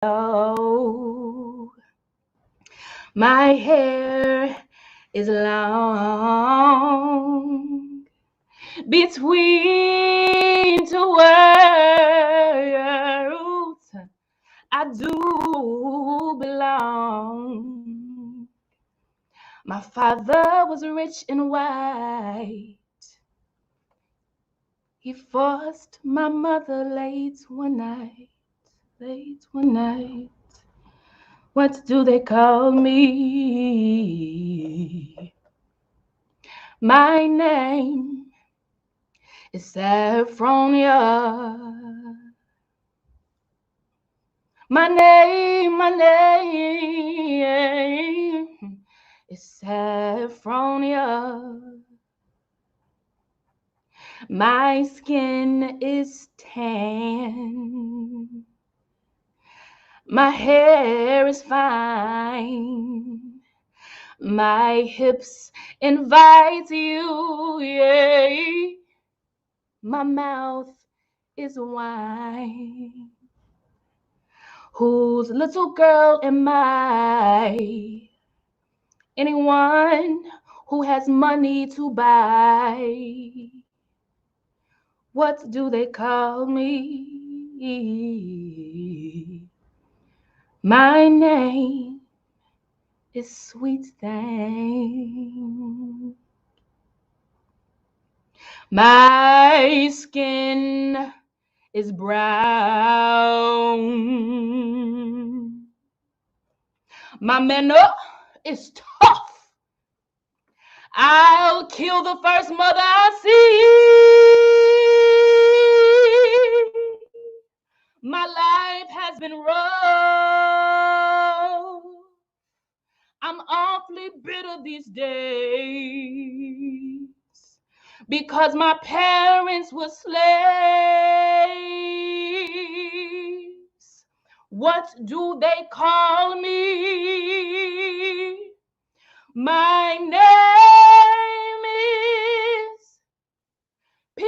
Oh, my hair is long between two worlds. I do belong. My father was rich and white. He forced my mother late one night. What do they call me? My name is Saffronia. My name is Saffronia. My skin is tan. My hair is fine. My hips invite you, yeah. My mouth is wine. Whose little girl am I? Anyone who has money to buy. What do they call me? My name is Sweet Thing. My skin is brown. My manner is tough. I'll kill the first mother I see. My life has been rough. I'm awfully bitter these days because my parents were slaves. What do they call me? My name is Peaches.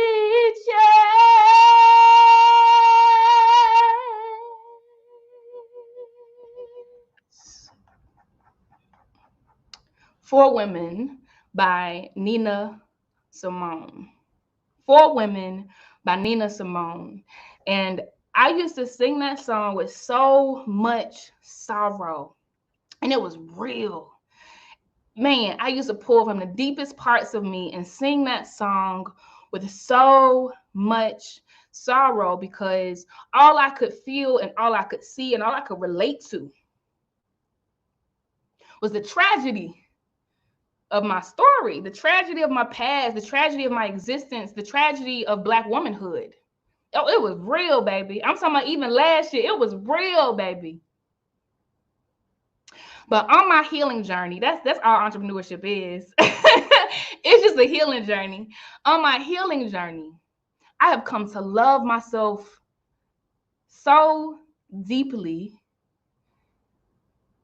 Four Women by Nina Simone. Four Women by Nina Simone. And I used to sing that song with so much sorrow. And it was real. Man, I used to pull from the deepest parts of me and sing that song with so much sorrow because all I could feel and all I could see and all I could relate to was the tragedy of my story, the tragedy of my past, the tragedy of my existence, the tragedy of Black womanhood. Oh, it was real, baby. I'm talking about even last year, it was real, baby. But on my healing journey, that's all entrepreneurship is. It's just a healing journey. On my healing journey, I have come to love myself so deeply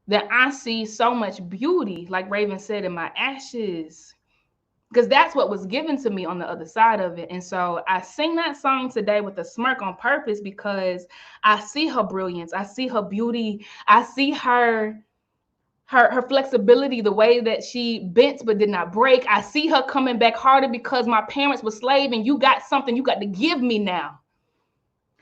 that I see so much beauty, like Raven said, in my ashes, because that's what was given to me on the other side of it. And so I sing that song today with a smirk on purpose because I see her brilliance. I see her beauty. I see her flexibility, the way that she bent but did not break. I see her coming back harder because my parents were slaves and you got something you got to give me now.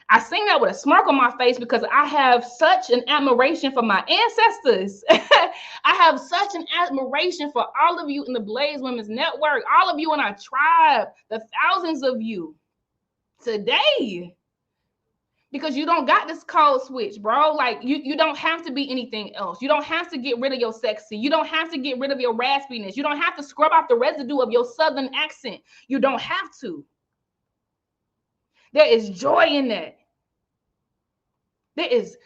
I sing that with a smirk on my face because I have such an admiration for my ancestors. I have such an admiration for all of you in the Blaze Women's Network, all of you in our tribe, the thousands of you today. Because you don't got this code switch, bro. Like you don't have to be anything else. You don't have to get rid of your sexy. You don't have to get rid of your raspiness. You don't have to scrub off the residue of your southern accent. You don't have to. There is joy in that. There is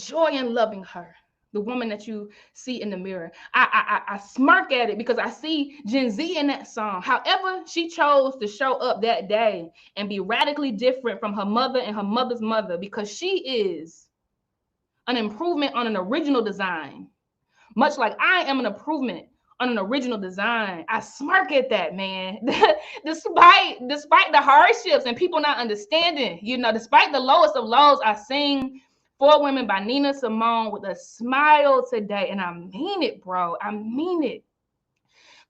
joy in loving her, the woman that you see in the mirror. I smirk at it because I see Gen Z in that song. However, she chose to show up that day and be radically different from her mother and her mother's mother because she is an improvement on an original design, much like I am an improvement on an original design. I smirk at that, man. despite the hardships and people not understanding, despite the lowest of lows, I sing For Women by Nina Simone with a smile today. And I mean it, bro. I mean it.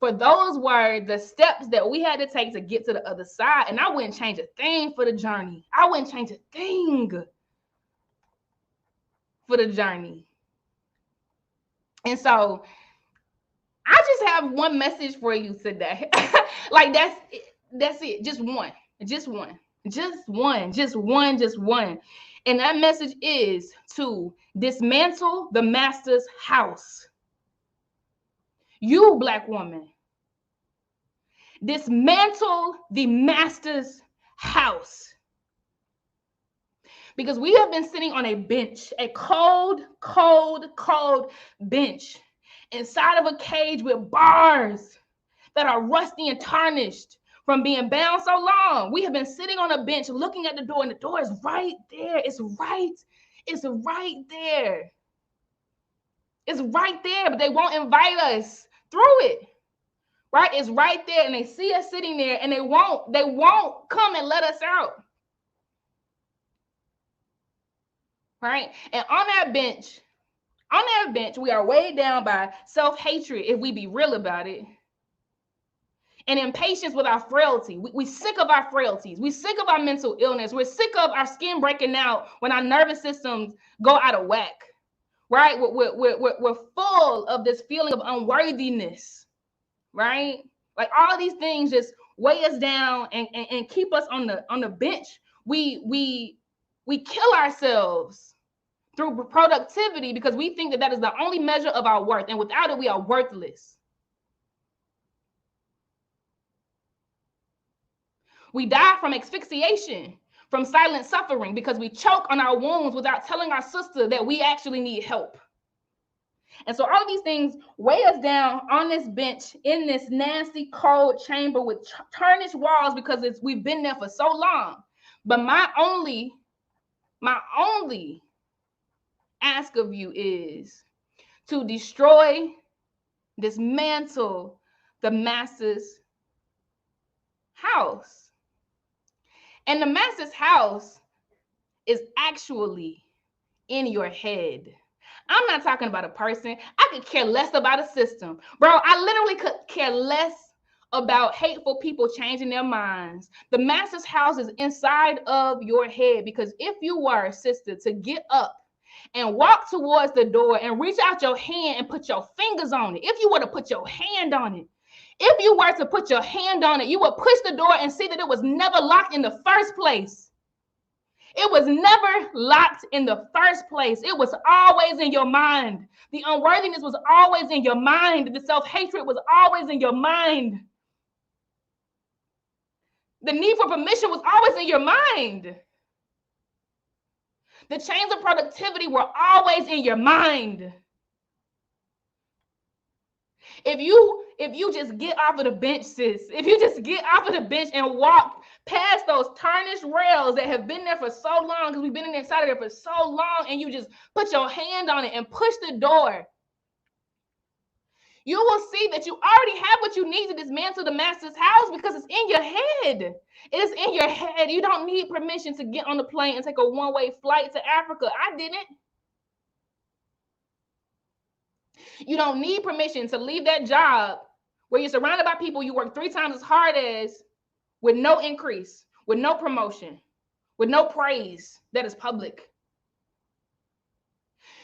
For those were the steps that we had to take to get to the other side. And I wouldn't change a thing for the journey. I wouldn't change a thing for the journey. And so I just have one message for you today. Like that's it. Just one. And that message is to dismantle the master's house. You, Black woman, dismantle the master's house. Because we have been sitting on a bench, a cold bench inside of a cage with bars that are rusty and tarnished from being bound so long. We have been sitting on a bench looking at the door, and the door is right there. It's right there. It's right there, but they won't invite us through it. Right? It's right there, and they see us sitting there, and they won't come and let us out. Right? And on that bench, we are weighed down by self-hatred, if we be real about it, and impatience with our frailty. We sick of our frailties. We sick of our mental illness. We're sick of our skin breaking out when our nervous systems go out of whack. Right? We're full of this feeling of unworthiness. Right? Like all of these things just weigh us down and keep us on the bench. We kill ourselves through productivity because we think that is the only measure of our worth, and without it, we are worthless. We die from asphyxiation, from silent suffering, because we choke on our wounds without telling our sister that we actually need help. And so all of these things weigh us down on this bench in this nasty, cold chamber with tarnished walls because we've been there for so long. But my only ask of you is to dismantle the master's house. And the master's house is actually in your head. I'm not talking about a person. I could care less about a system. Bro, I literally could care less about hateful people changing their minds. The master's house is inside of your head, because if you were, sister, to get up and walk towards the door and reach out your hand and put your fingers on it, if you were to put your hand on it, you would push the door and see that it was never locked in the first place. It was never locked in the first place. It was always in your mind. The unworthiness was always in your mind. The self-hatred was always in your mind. The need for permission was always in your mind. The chains of productivity were always in your mind. If you just get off of the bench, sis, if you just get off of the bench and walk past those tarnished rails that have been there for so long, because we've been inside of there for so long, and you just put your hand on it and push the door, you will see that you already have what you need to dismantle the master's house, because it's in your head. It is in your head. You don't need permission to get on the plane and take a one-way flight to Africa. I didn't. You don't need permission to leave that job where you're surrounded by people you work 3 times as hard as, with no increase, with no promotion, with no praise that is public.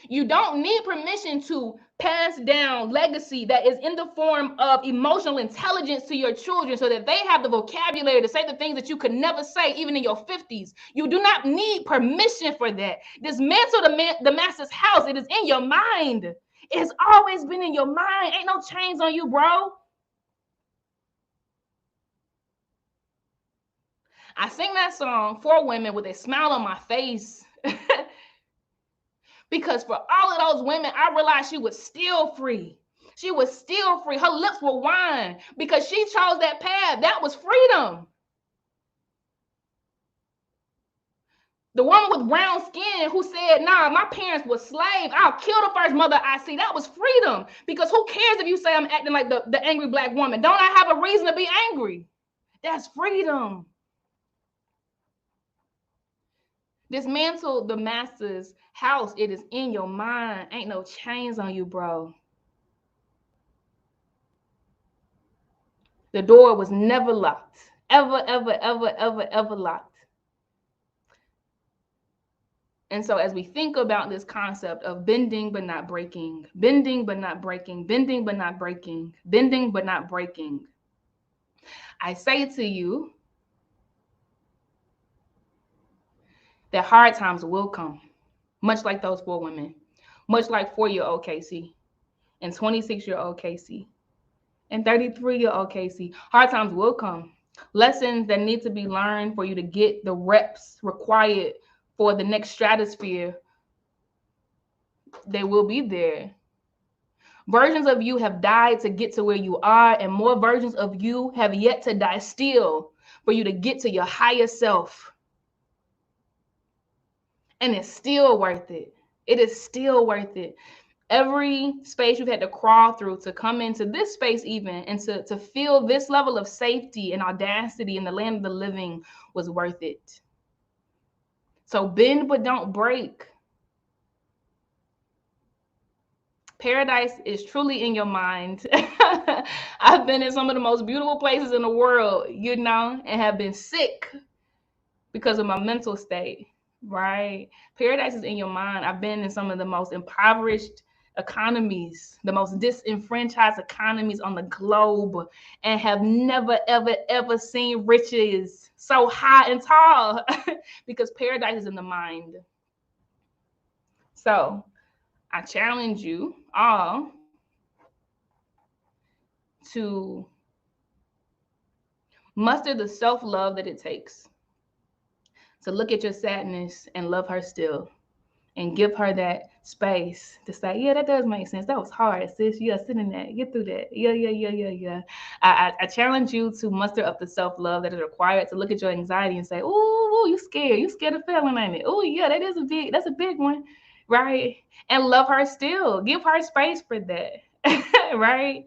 You don't need permission to pass down legacy that is in the form of emotional intelligence to your children so that they have the vocabulary to say the things that you could never say even in your 50s. You do not need permission for that. Dismantle the master's house. It is in your mind. It has always been in your mind. Ain't no chains on you, bro. I sing that song for women with a smile on my face. Because for all of those women, I realized she was still free. She was still free. Her lips were wine because she chose that path. That was freedom. The woman with brown skin who said, nah, my parents were slaves. I'll kill the first mother I see. That was freedom. Because who cares if you say I'm acting like the angry Black woman? Don't I have a reason to be angry? That's freedom. Dismantle the master's house. It is in your mind. Ain't no chains on you, bro. The door was never locked. Ever, ever, ever, ever, ever locked. And so as we think about this concept of bending but not breaking, bending but not breaking, bending but not breaking, bending but not breaking, I say to you that hard times will come, much like those 4 women, much like 4-year-old Casey and 26-year-old Casey and 33-year-old Casey. Hard times will come. Lessons that need to be learned for you to get the reps required for the next stratosphere, they will be there. Versions of you have died to get to where you are, and more versions of you have yet to die still for you to get to your higher self. And it's still worth it. It is still worth it. Every space you've had to crawl through to come into this space, even, and to feel this level of safety and audacity in the land of the living was worth it. So bend but don't break. Paradise is truly in your mind. I've been in some of the most beautiful places in the world, and have been sick because of my mental state, right? Paradise is in your mind. I've been in some of the most impoverished economies, the most disenfranchised economies on the globe, and have never, ever, ever seen riches so high and tall because paradise is in the mind. So I challenge you all to muster the self-love that it takes to look at your sadness and love her still, and give her that space to say, yeah, that does make sense. That was hard, sis. Yeah, sit in that. Get through that. Yeah. I challenge you to muster up the self-love that is required to look at your anxiety and say, ooh, you scared. You scared of failing, ain't it? Oh, yeah, that's a big one, right? And love her still. Give her space for that, right?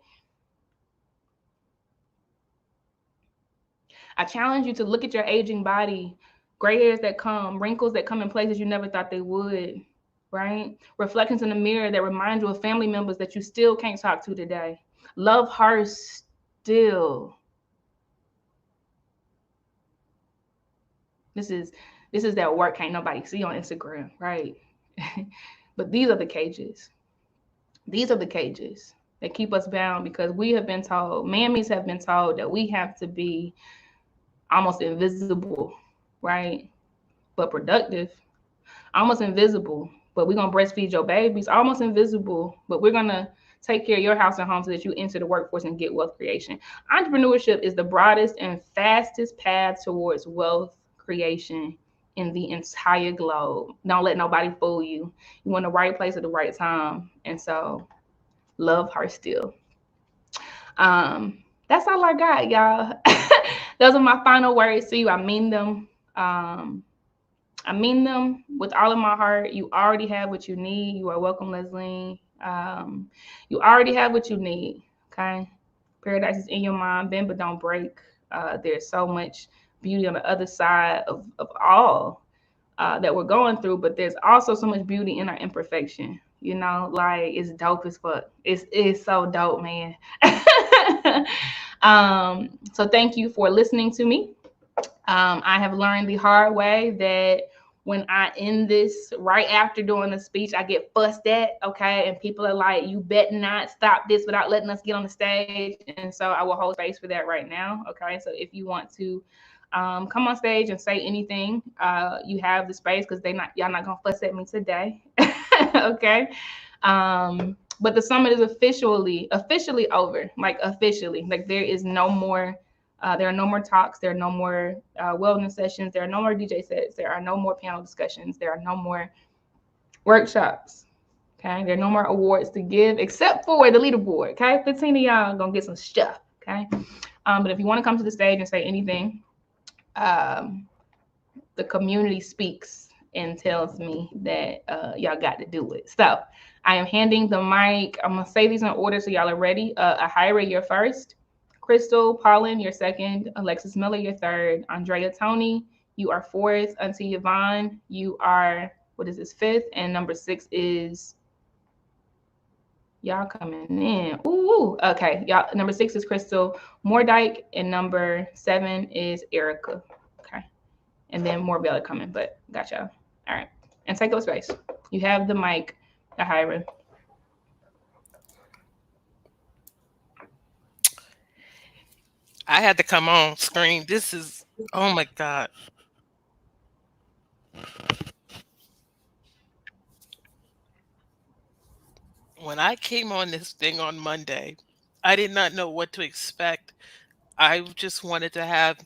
I challenge you to look at your aging body, gray hairs that come, wrinkles that come in places you never thought they would, right? Reflections in the mirror that remind you of family members that you still can't talk to today. Love her still. This is that work can't nobody see on Instagram, right? But these are the cages. These are the cages that keep us bound because we have been told, mammies have been told that we have to be almost invisible, right? But productive. Almost invisible, but we're going to breastfeed your babies. Almost invisible, but we're going to take care of your house and home so that you enter the workforce and get wealth creation. Entrepreneurship is the broadest and fastest path towards wealth creation in the entire globe. Don't let nobody fool you. You're in the right place at the right time. And so love her still. That's all I got, y'all. Those are my final words to you. I mean them. I mean them with all of my heart. You already have what you need. You are welcome, Leslie. You already have what you need, okay? Paradise is in your mind. Bend but don't break. There's so much beauty on the other side of all that we're going through, but there's also so much beauty in our imperfection. Like it's dope as fuck. It's so dope, man. So thank you for listening to me. I have learned the hard way that when I end this right after doing the speech, I get fussed at, okay? And people are like, you better not stop this without letting us get on the stage. And so I will hold space for that right now, okay? So if you want to come on stage and say anything, you have the space because y'all not gonna fuss at me today, okay? But the summit is officially over, like officially. Like there is no more. There are no more talks. There are no more wellness sessions. There are no more DJ sets. There are no more panel discussions. There are no more workshops. Okay. There are no more awards to give except for the leaderboard. Okay. 15 of y'all gonna get some stuff. Okay. But if you want to come to the stage and say anything, the community speaks and tells me that y'all got to do it. So I am handing the mic. I'm gonna say these in order so y'all are ready. Ahira, you're first. Crystal, Paulin, you're second. Alexis Miller, you're third. Andrea Tony, You are fourth, Auntie Yvonne. You are, what is this, fifth? And number six is, y'all coming in. Ooh, okay. Y'all, number six is Crystal Mordyke, and number seven is Erica. Okay. And then more Bella coming, but got y'all. All right. And take up space. You have the mic, Ahira. I had to come on screen. This is, oh my God. When I came on this thing on Monday, I did not know what to expect. I just wanted to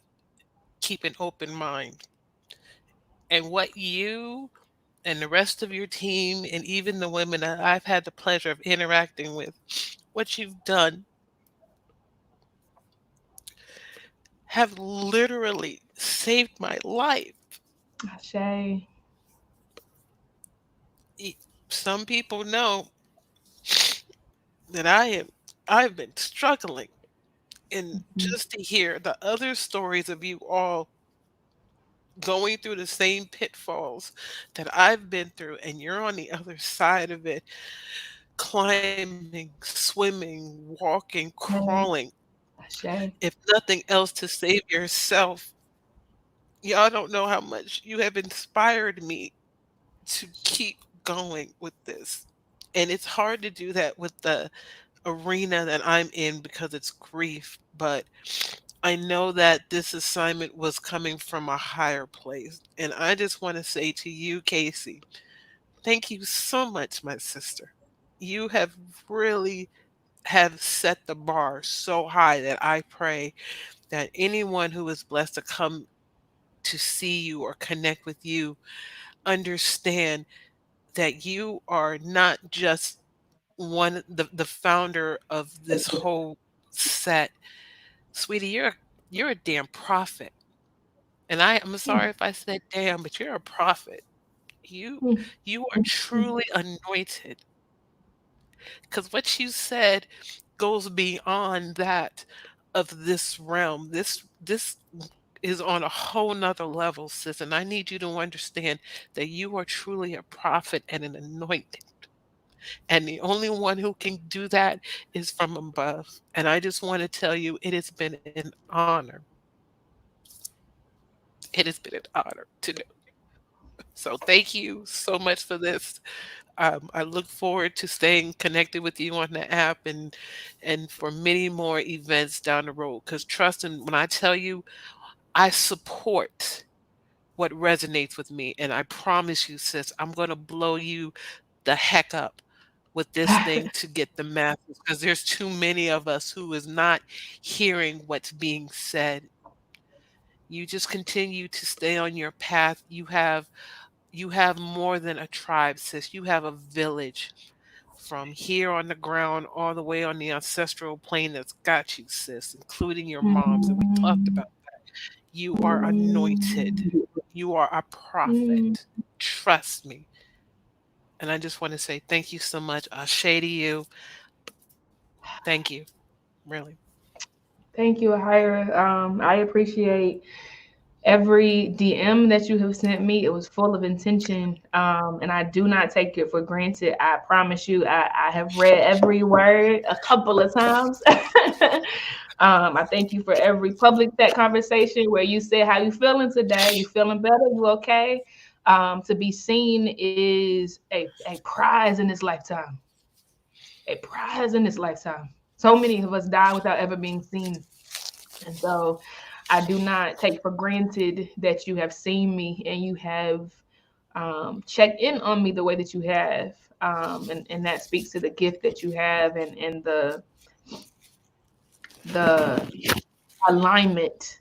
keep an open mind. And what you and the rest of your team, and even the women that I've had the pleasure of interacting with, what you've done have literally saved my life. Shay. E- Some people know that I've been struggling, and Mhm. just to hear the other stories of you all going through the same pitfalls that I've been through, and you're on the other side of it, climbing, swimming, walking, crawling, Shay. if nothing else to save yourself. Y'all don't know how much you have inspired me to keep going with this. And it's hard to do that with the arena that I'm in because it's grief, but I know that this assignment was coming from a higher place. And I just want to say to you, Casey, thank you so much, my sister. You have really have set the bar so high that I pray that anyone who is blessed to come to see you or connect with you understand that you are not just the founder of this whole set. Sweetie, you're a damn prophet. And I'm sorry if I said damn, but you're a prophet. You you are truly anointed, because what you said goes beyond that of this realm. This is on a whole nother level, sis. And I need you to understand that you are truly a prophet and an anointed. And the only one who can do that is from above. And I just want to tell you, it has been an honor. It has been an honor to do. So thank you so much for this. I look forward to staying connected with you on the app, and for many more events down the road. Because trust and when I tell you, I support what resonates with me, and I promise you, sis, I'm gonna blow you the heck up with this thing to get the masses. Because there's too many of us who is not hearing what's being said. You just continue to stay on your path. You have more than a tribe, sis. You have a village from here on the ground all the way on the ancestral plane that's got you, sis, including your moms. And we talked about you are anointed. You are a prophet. Trust me. And I just want to say thank you so much. Ashe to you. Thank you. Really. Thank you, Ahira. I appreciate every DM that you have sent me. It was full of intention, and I do not take it for granted. I promise you, I have read every word a couple of times. I thank you for every public chat conversation where you said how you feeling today. You feeling better? You okay? To be seen is a prize in this lifetime. A prize in this lifetime. So many of us die without ever being seen, and so I do not take for granted that you have seen me and you have checked in on me the way that you have. And that speaks to the gift that you have, and the alignment,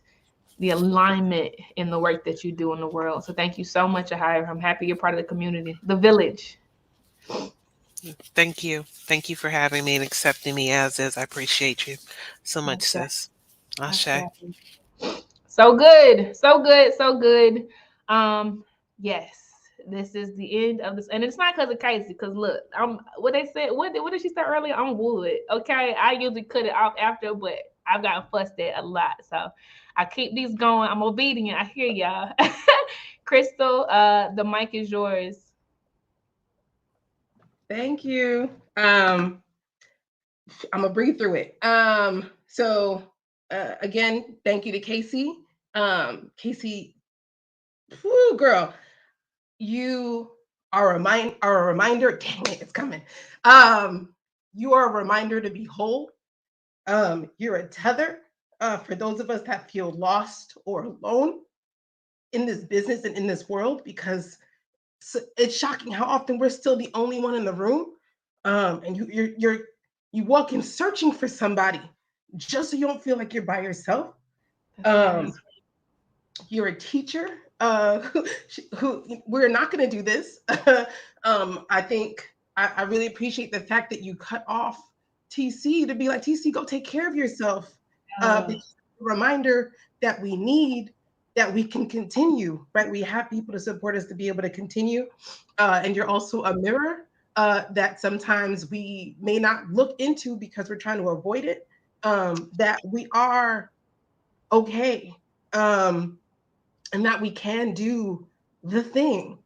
the alignment in the work that you do in the world. So thank you so much, Ahira. I'm happy you're part of the community, the village. Thank you. Thank you for having me and accepting me as is. I appreciate you so much, Ashe, sis. Ashe. ashe. So good, so good, so good. Yes, this is the end of this, and it's not because of Casey. Because look, what they said. What did she say earlier? I'm wood. Okay, I usually cut it off after, but I've gotten fussed at a lot. So I keep these going. I'm obedient. I hear y'all. Crystal, the mic is yours. Thank you. I'm gonna breathe through it. Again, thank you to Casey. Casey, whoo, girl, you are a reminder. Dang it, it's coming. You are a reminder to be whole. You're a tether for those of us that feel lost or alone in this business and in this world, because it's shocking how often we're still the only one in the room. And you walk in searching for somebody just so you don't feel like you're by yourself. That's Um, right. you're a teacher who we're not going to do this. I think I really appreciate the fact that you cut off TC to be like, TC, go take care of yourself. Uh, Because a reminder that we need, that we can continue, right? We have people to support us to be able to continue. And you're also a mirror that sometimes we may not look into because we're trying to avoid it. That we are okay. Um, and that we can do the thing.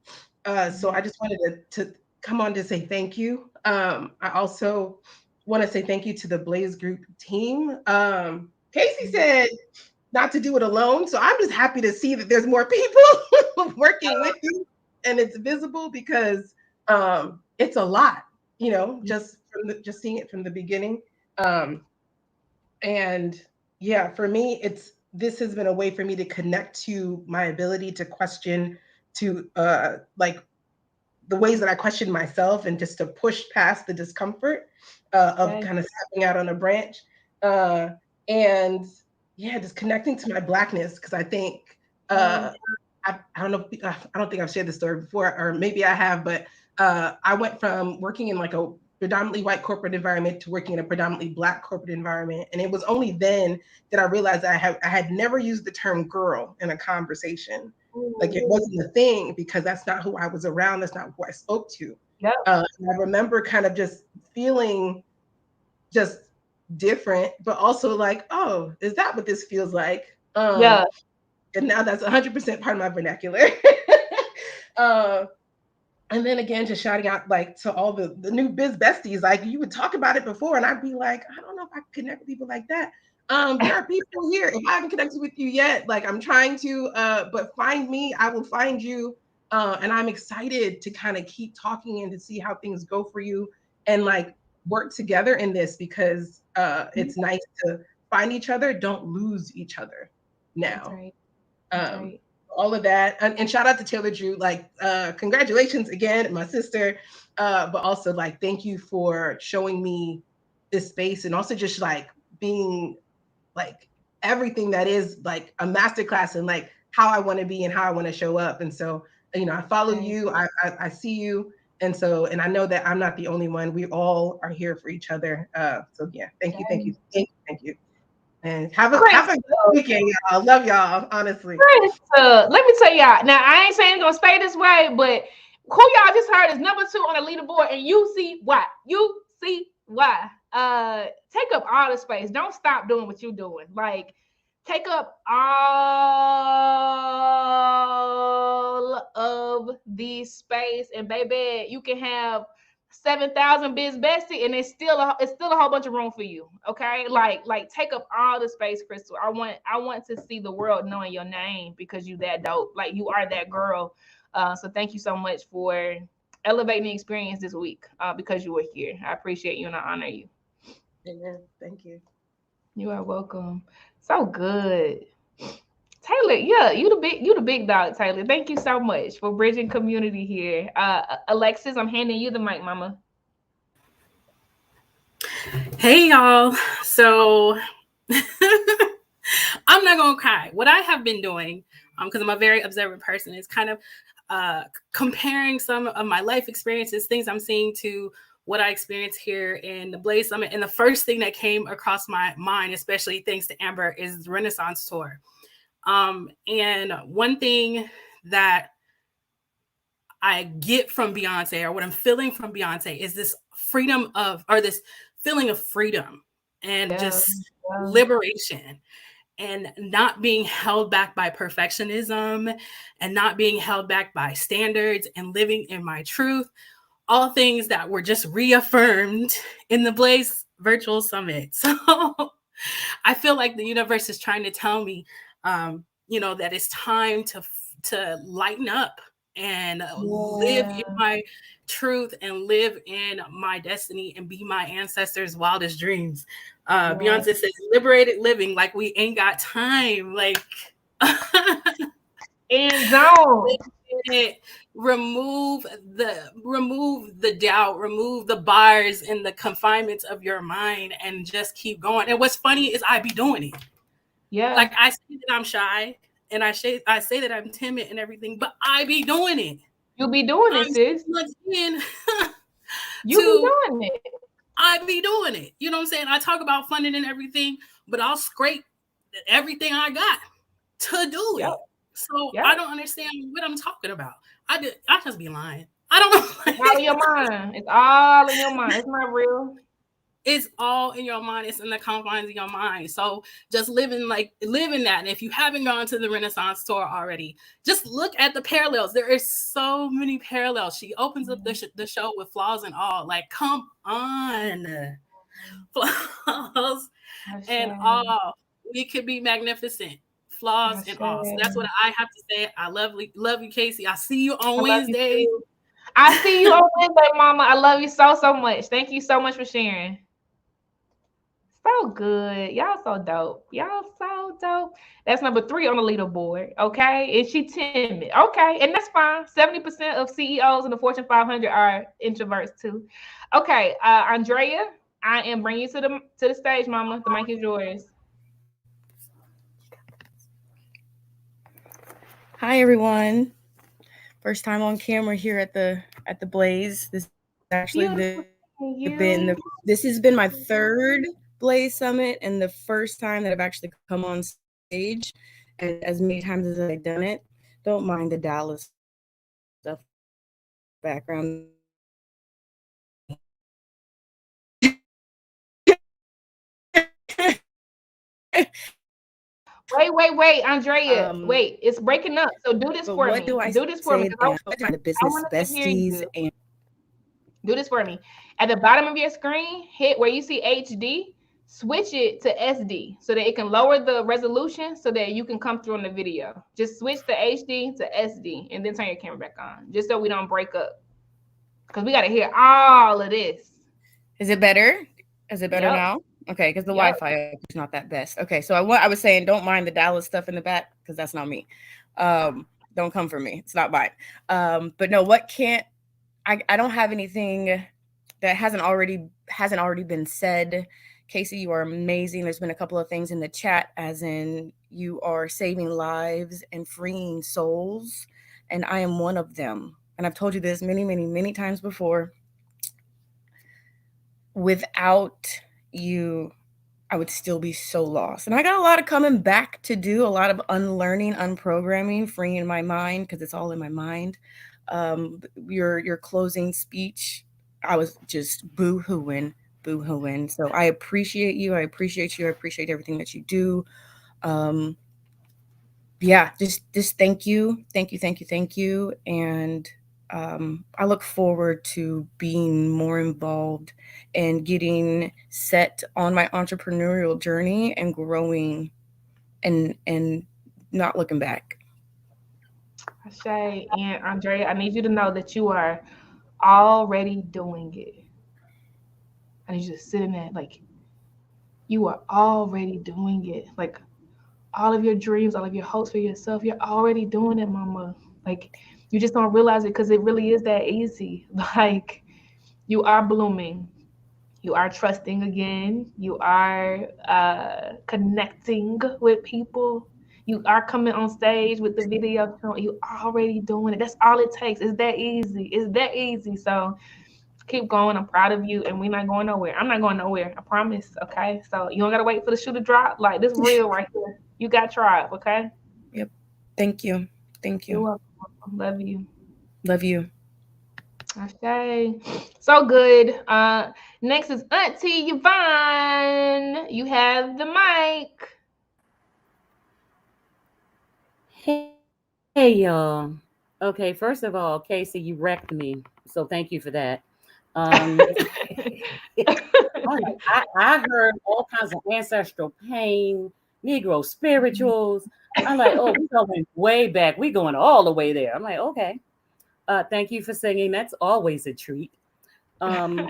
So I just wanted to come on to say thank you. I also want to say thank you to the Blaze Group team. Casey said not to do it alone. So I'm just happy to see that there's more people working with you and it's visible, because it's a lot, just seeing it from the beginning. Um, and yeah, for me, this has been a way for me to connect to my ability to question, to like the ways that I question myself, and just to push past the discomfort of yes, kind of stepping out on a branch. Uh, and yeah, just connecting to my blackness, because I think yes. uh, I don't know, I don't think I've shared this story before, or maybe I have, but I went from working in like a predominantly white corporate environment to working in a predominantly black corporate environment. And it was only then that I realized that I had never used the term girl in a conversation. Like it Ooh, wasn't a thing, because that's not who I was around. That's not who I spoke to. yep. And I remember kind of just feeling just different, but also like, oh, is that what this feels like? Yeah. And now that's 100% part of my vernacular. uh, and then again, just shouting out like to all the new biz besties. Like you would talk about it before, and I'd be like, I don't know if I can connect with people like that. There are people here. If I haven't connected with you yet, like I'm trying to, but find me, I will find you. And I'm excited to kind of keep talking and to see how things go for you, and like work together in this, because it's nice to find each other, don't lose each other That's now. right. That's um, right. all of that, and shout out to Taylor Drew, like congratulations again, my sister, but also like thank you for showing me this space, and also just like being like everything that is like a masterclass, and like how I want to be and how I want to show up. And so I follow Right. you, I see you, and so, and I know that I'm not the only one. We all are here for each other. So yeah, thank you, thank you, Right. thank you, thank you. And have a good Crystal, weekend, y'all. Love y'all, honestly. Crystal, let me tell y'all. Now, I ain't saying it's gonna stay this way, but who y'all just heard is number two on the leaderboard, and you see why. You see why. Take up all the space. Don't stop doing what you're doing. Like, take up all of the space, and baby, you can have 7,000 biz bestie, and it's still a whole bunch of room for you. Okay, like take up all the space, Crystal. I want to see the world knowing your name, because you that dope. Like, you are that girl. So thank you so much for elevating the experience this week, because you were here. I appreciate you and I honor you. Amen. Thank you. You are welcome. So good. Taylor, yeah, you the big dog, Taylor. Thank you so much for bridging community here. Alexis, I'm handing you the mic, mama. Hey y'all. So I'm not gonna cry. What I have been doing, because I'm a very observant person, is kind of comparing some of my life experiences, things I'm seeing, to what I experienced here in the Blaze Summit. And the first thing that came across my mind, especially thanks to Amber, is the Renaissance Tour. And one thing that I get from Beyonce, or what I'm feeling from Beyonce, is this freedom of, or this feeling of freedom. and Yeah. just Yeah. liberation, and not being held back by perfectionism, and not being held back by standards, and living in my truth. All things that were just reaffirmed in the Blaze Virtual Summit. So I feel like the universe is trying to tell me, that it's time to lighten up and live in Yeah. my truth and live in my destiny and be my ancestors' wildest dreams. Yeah. Beyonce says, "Liberated living, like we ain't got time." Like, And zone. it, remove the doubt, remove the bars and the confinements of your mind, and just keep going. And what's funny is I be doing it. Yeah. Like, I say that I'm shy, and I say that I'm timid and everything, but I be doing it. You be doing it, I'm so sis. much in You be to doing it. I be doing it. You know what I'm saying? I talk about funding and everything, but I'll scrape everything I got to do Yep. it. So Yep. I don't understand what I'm talking about. I just be lying. I don't It's all in your mind. It's all in your mind. It's not real. It's all in your mind. It's in the confines of your mind. So just living that. And if you haven't gone to the Renaissance store already, just look at the parallels. There is so many parallels. She opens up the show with flaws and all. Like, come on, flaws and Ashe. all. We could be magnificent. Flaws and all. So that's what Ashe. I have to say. I love you, Casey. I see you I on love you Wednesday. too. I see you on Wednesday, Mama. I love you so, so much. Thank you so much for sharing. So good. Y'all so dope. Y'all so dope. That's number 3 on the leaderboard. Okay. And she timid. Okay. And that's fine. 70% of CEOs in the Fortune 500 are introverts too. Okay. Andrea, I am bringing you to the stage, Mama. The mic is yours. Hi everyone. First time on camera here at the Blaze. This has actually Beautiful. You. this has been my third Blaze Summit and the first time that I've actually come on stage. And as many times as I've done it, don't mind the Dallas stuff background. That's just me. Wait, Andrea. Wait, it's breaking up. So do this But for what do me. I Do this for me say? because The I business want us to hear besties you. and Do this for me. At the bottom of your screen, hit where you see HD, switch it to SD so that it can lower the resolution so that you can come through in the video. Just switch the HD to SD and then turn your camera back on, just so we don't break up. Because we got to hear all of this. is it better? Is it better Yep. now? Okay, because the Yep. Wi-Fi is not that best. Okay, so I was saying don't mind the Dallas stuff in the back because that's not me. Don't come for me. It's not mine. But no, what can't I don't have anything that hasn't already been said. Casey, you are amazing. There's been a couple of things in the chat, as in you are saving lives and freeing souls, and I am one of them. And I've told you this many, many, many times before. Without you, I would still be so lost. And I got a lot of coming back to do, a lot of unlearning, unprogramming, freeing my mind because it's all in my mind. Your closing speech, I was just boo-hooing, boo-hooing. So I appreciate you. I appreciate you. I appreciate everything that you do. Um, yeah, just thank you, thank you, thank you, thank you. And I look forward to being more involved and getting set on my entrepreneurial journey and growing and not looking back. Shay and Andrea, I need you to know that you are already doing it. I need you to sit in that. Like, you are already doing it. Like, all of your dreams, all of your hopes for yourself, you're already doing it, mama. Like, you just don't realize it because it really is that easy. Like, you are blooming. You are trusting again. You are connecting with people. You are coming on stage with the video. You already doing it. That's all it takes. It's that easy. It's that easy. So keep going. I'm proud of you, and we're not going nowhere. I'm not going nowhere. I promise. Okay. So you don't gotta wait for the shoe to drop. Like, this real right here. You got tribe. Okay. Yep. Thank you. Thank You're you. welcome. Love you. Love you. Okay. So good. Next is Auntie Yvonne. You have the mic. Hey y'all. Okay, first of all, Casey, you wrecked me. So thank you for that. Um all right, I heard all kinds of ancestral pain, Negro spirituals. I'm like, oh, we're going way back. We're going all the way there. I'm like, okay. Thank you for singing. That's always a treat. Um,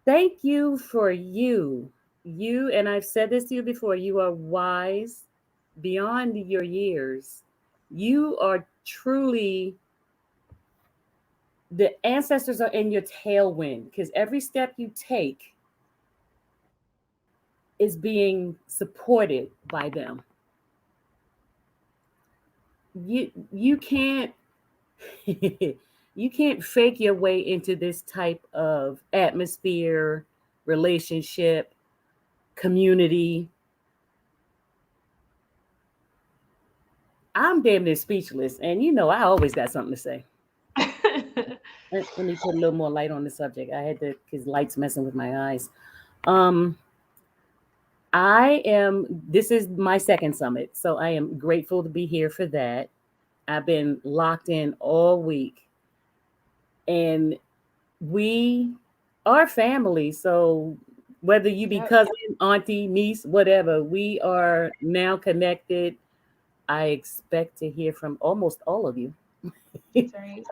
Thank you for you. You, and I've said this to you before, you are wise beyond your years. You are truly, the ancestors are in your tailwind because every step you take is being supported by them. You can't you can't fake your way into this type of atmosphere, relationship, community. I'm damn near speechless, and I always got something to say. Let me put a little more light on the subject. I had to because light's messing with my eyes. Um, I am. This is my second summit, so I am grateful to be here for that. I've been locked in all week, and we are family. So whether you be Yep, cousin, auntie, niece, whatever, we are now connected. I expect to hear from almost all of you that's right.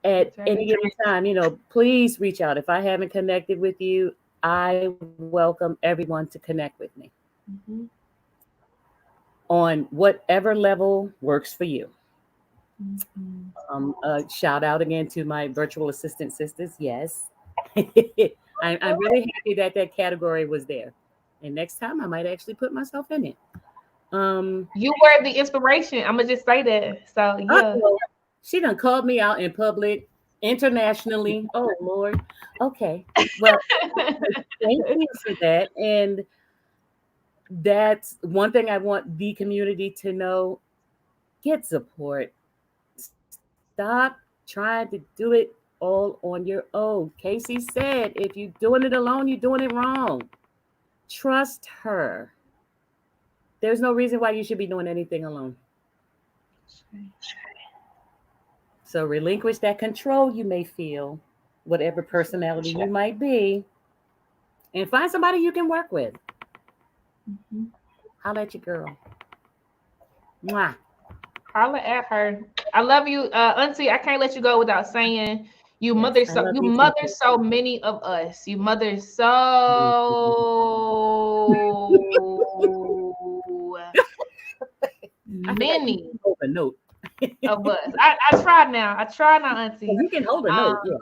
at That's right. any given time. Please reach out. If I haven't connected with you, I welcome everyone to connect with me Mhm, on whatever level works for you. mhm. Shout out again to my virtual assistant sisters. Yes. I'm really happy that that category was there. And next time I might actually put myself in it. Um, You were the inspiration. I'm gonna just say that. So yeah. uh-oh, she done called me out in public, internationally. Oh Lord. Okay. Well, thank you for that. And that's one thing I want the community to know. Get support. Stop trying to do it all on your own. Casey said, if you're doing it alone, you're doing it wrong. Trust her. There's no reason why you should be doing anything alone. So relinquish that control you may feel, whatever personality you might be, and find somebody you can work with. Mhm. Holla at your girl. Mwah. Holla at her. I love you, Auntie. I can't let you go without saying Yes, I love you you too. mother so many of us. You mother Mhm. so I feel like you many can hold a note. of us. I try now. I try now, Auntie. You can hold a note, Um,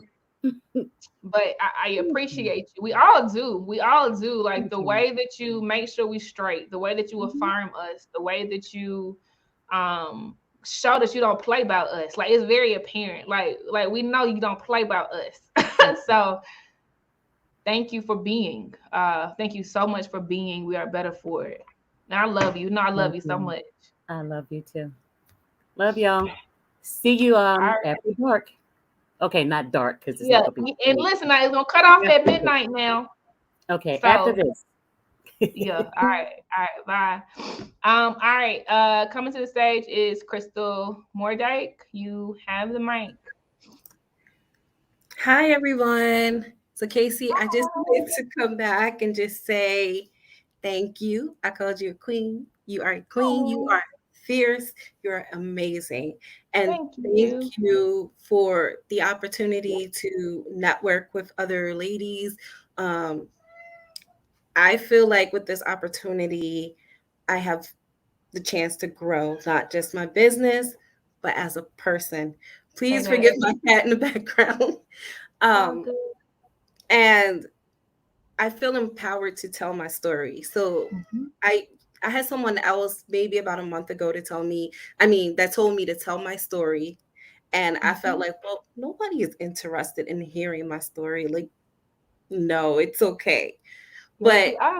yeah. but I Mhm. appreciate you. We all do. We all do. Like Thank the you. way that you make sure we straight, the way that you Mhm. affirm us, the way that you show that you don't play about us. Like it's very apparent. Like we know you don't play about Thank us. you. So thank you for being. Thank you so much for being. We are better for it. And I love you. No, I love Thank you so you. much. I love you too. Love y'all. See you All right. after dark. Okay, not dark because it's Yeah. not gonna be And late. listen, now it's gonna cut off at After this. midnight now. Okay, after So this. yeah. All right. All right. Bye. All right. Coming to the stage is Crystal Mordyke. You have the mic. Hi, everyone. So, Casey, I just wanted to come back and just say thank you. I called you a queen. You are a queen. You Oh, are fierce. You are amazing. And thank thank you. you for the opportunity to network with other ladies. Um, I feel like with this opportunity, I have the chance to grow, not just my business, but as a person. Say Please that. forgive my cat in the background. All Um, good. and I feel empowered to tell my story. So Mhm. I I had someone else maybe about a month ago to tell me, I mean, that told me to tell my story. And I felt Mhm. like, well, nobody is interested in hearing my story. Like, no, it's okay. Yes, But we are.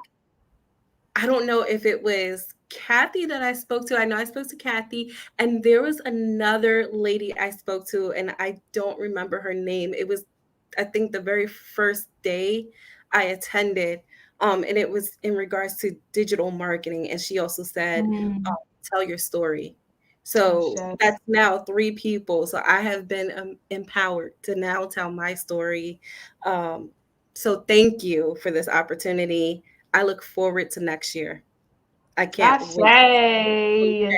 I don't know if it was Kathy that I spoke to. I know I spoke to Kathy, and there was another lady I spoke to, and I don't remember her name. It was, I think, the very first day I attended, and it was in regards to digital marketing. And she also said, Mm, "Tell your story." gosh, So yes. that's now 3 people. So I have been empowered to now tell my story. Um, so thank you for this opportunity. I look forward to next year. I can't Gosh, wait. yay.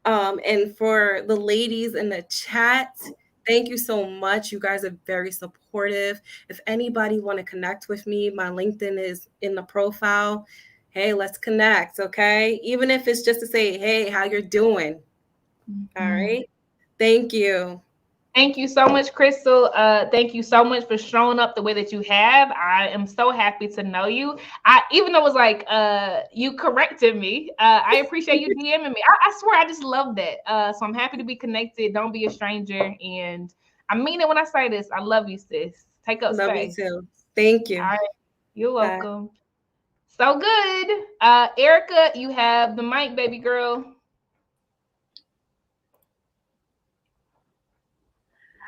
And for the ladies in the chat, thank you so much. You guys are very supportive. If anybody want to connect with me, my LinkedIn is in the profile. Hey, let's connect, okay? Even if it's just to say, hey, how you're doing. All Mhm. right. Thank you. Thank you so much, Crystal. Thank you so much for showing up the way that you have. I am so happy to know you. I even though it was like you corrected me. I appreciate you DMing me. I swear I just love that. So I'm happy to be connected. Don't be a stranger. And I mean it when I say this. I love you, sis. Take up Love you space. too. Thank All you. right. You're Bye. welcome. So good. Erica, you have the mic, baby girl.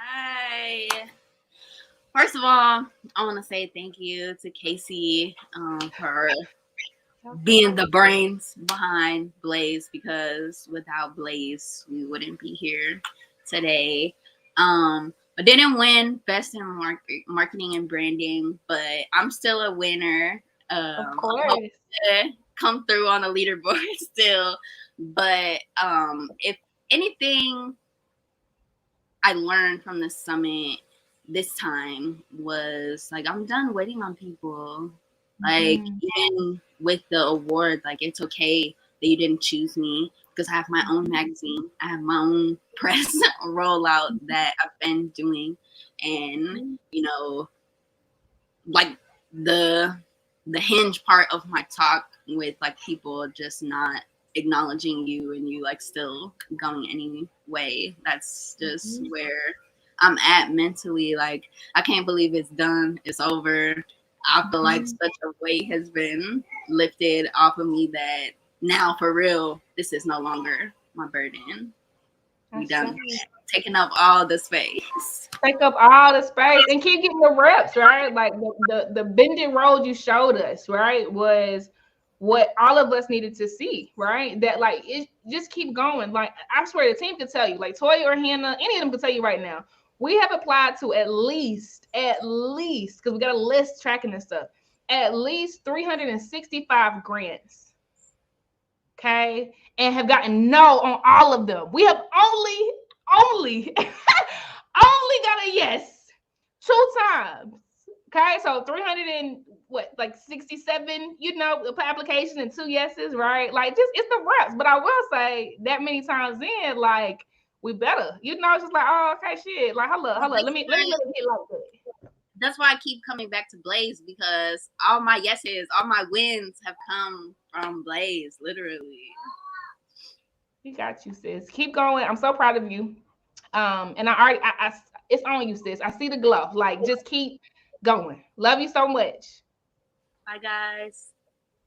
Hi. First of all, I want to say thank you to Casey for being the brains behind Blaze, because without Blaze, we wouldn't be here today. I didn't win Best in Marketing and Branding, but I'm still a winner. Of I'm course. hoping to come through on the leaderboard still. But if anything I learned from the summit this time was like, I'm done waiting on people. Like, Mhm. even with the award, like, it's okay that you didn't choose me, because I have my own magazine. I have my own press rollout that I've been doing. And, you know, like the hinge part of my talk with like people just not acknowledging you and you like still going anyway, that's just where I'm at mentally. Like, I can't believe it's done, it's over. I feel like such a weight has been lifted off of me that now for real this is no longer my burden. We done taking up all the space. Take up all the space and keep getting the reps, right? Like the bended road you showed us, right, was what all of us needed to see, right? That like it just keep going. Like I swear the team could tell you, like Toya or Hannah, any of them could tell you right now. We have applied to at least, because we got a list tracking this stuff, at least 365 grants. Okay, and have gotten no on all of them. We have only only got a yes 2 times. Okay, so 300 and what, like 67, application and 2 yeses, right? Like, just it's the reps. But I will say that many times in, like, we better. It's just like, oh, okay, shit. Like, hold up. Let me let it get like that. That's why I keep coming back to Blaze, because all my yeses, all my wins have come from Blaze, literally. We got you, sis. Keep going. I'm so proud of you. And I it's on you, sis. I see the glow. Like, just keep going. Love you so much. Bye, guys.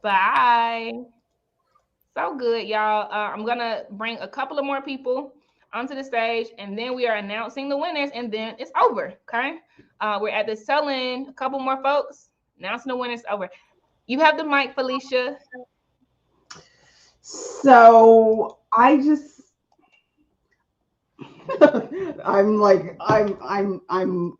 Bye. So good, y'all. I'm gonna bring a couple of more people onto the stage, and then we are announcing the winners, and then it's over. Okay. We're at this telling a couple more folks, announcing the winners. Over. You have the mic, Felicia. So I just I'm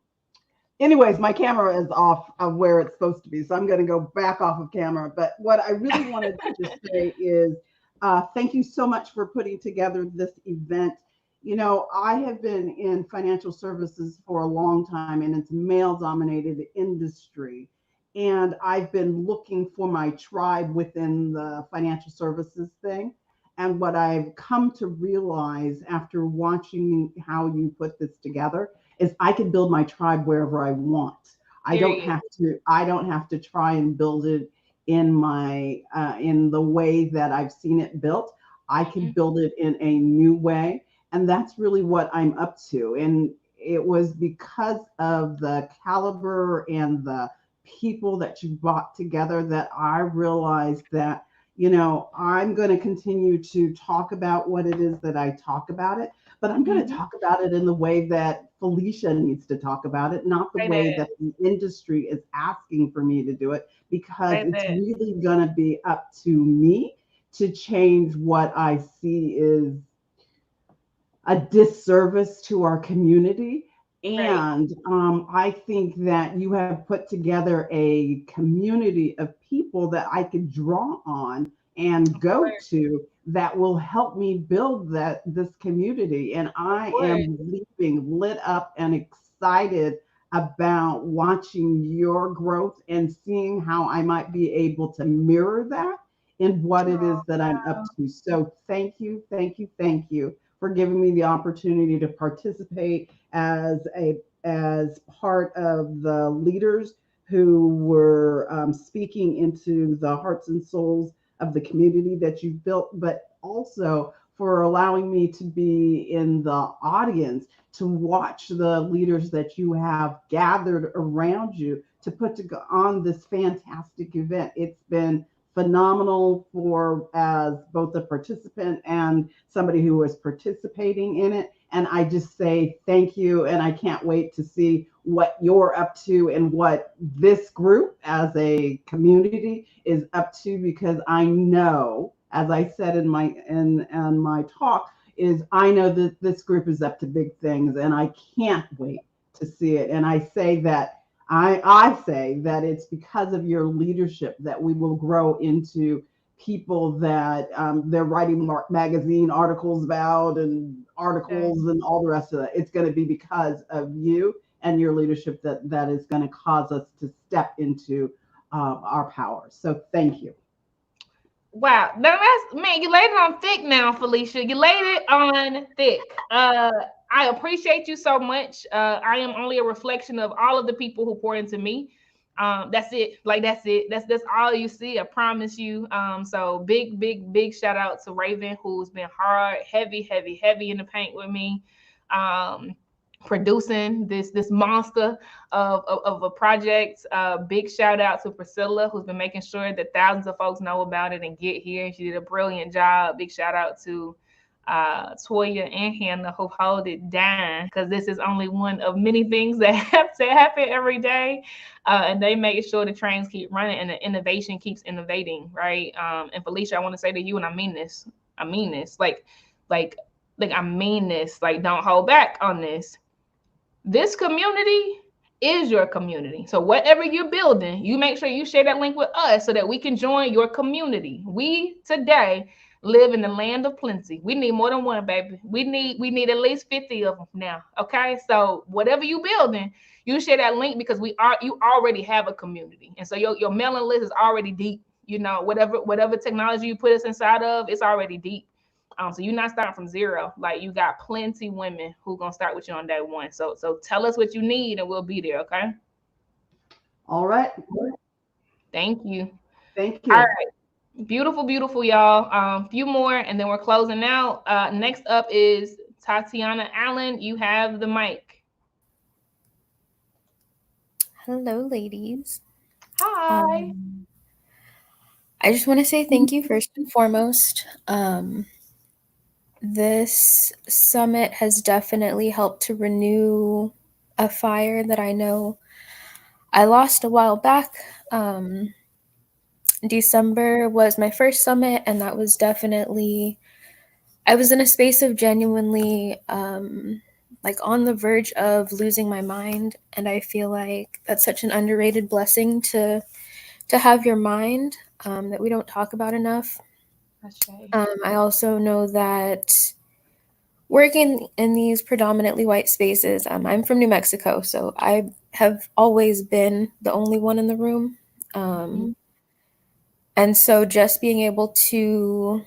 anyways, my camera is off of where it's supposed to be, so I'm going to go back off of camera. But what I really wanted to say is thank you so much for putting together this event. I have been in financial services for a long time, and it's male dominated industry. And I've been looking for my tribe within the financial services thing. And what I've come to realize after watching how you put this together is I can build my tribe wherever I want. I don't have to try and build it in my in the way that I've seen it built. I can build it in a new way, and that's really what I'm up to. And it was because of the caliber and the people that you brought together that I realized that I'm going to continue to talk about what it is that I talk about it, but I'm going to Mhm. talk about it in the way that Felicia needs to talk about it, not the Say way that. that the industry is asking for me to do it, because Say it's that. really going to be up to me to change what I see is a disservice to our community. Right. And I think that you have put together a community of people that I could draw on and Of go course. to that will help me build this community. And Of I course. am leaving lit up and excited about watching your growth and seeing how I might be able to mirror that in what it is that I'm up to. So thank you, thank you, thank you for giving me the opportunity to participate as part of the leaders who were speaking into the hearts and souls of the community that you've built, but also for allowing me to be in the audience to watch the leaders that you have gathered around you to on this fantastic event. It's been phenomenal for as both a participant and somebody who was participating in it. And I just say thank you. And I can't wait to see what you're up to and what this group as a community is up to, because I know, as I said in my talk, is I know that this group is up to big things and I can't wait to see it. And I say that it's because of your leadership that we will grow into people that they're writing magazine articles about and Okay. articles and all the rest of that. It's going to be because of you and your leadership that is going to cause us to step into our power. So thank you. Wow. Now that's man, you laid it on thick now, Felicia. You laid it on thick. I appreciate you so much. I am only a reflection of all of the people who pour into me. That's it. Like that's it. That's all you see. I promise you. So big, big, big shout out to Raven, who's been hard, heavy, heavy, heavy in the paint with me. Um, producing this monster of a project. Big shout out to Priscilla, who's been making sure that thousands of folks know about it and get here. She did a brilliant job. Big shout out to Toya and Hannah, who hold it down, because this is only one of many things that have to happen every day. And they make sure the trains keep running and the innovation keeps innovating, right? And Felicia, I want to say to you, and I mean this, I mean this, like, like I mean this, like don't hold back on this. This community is your community. So whatever you're building, you make sure you share that link with us so that we can join your community. We today live in the land of plenty. We need more than one, baby. We need at least 50 of them now. Okay. So whatever you building, you share that link because you already have a community. And so your mailing list is already deep. Whatever technology you put us inside of, it's already deep. So you're not starting from zero. Like you got plenty women who gonna start with you on day one. So tell us what you need and we'll be there. Okay. All right. Thank you. Thank All you. right. Beautiful, beautiful, y'all. Few more and then we're closing out. Next up is Tatiana Allen. You have the mic. Hello, ladies. Hi. Um, I just want to say thank you first and foremost. This summit has definitely helped to renew a fire that I know I lost a while back. December was my first summit, and that was definitely, I was in a space of genuinely, like on the verge of losing my mind. And I feel like that's such an underrated blessing to have your mind, that we don't talk about enough. I also know that working in these predominantly white spaces, I'm from New Mexico, so I have always been the only one in the room. Mhm. And so just being able to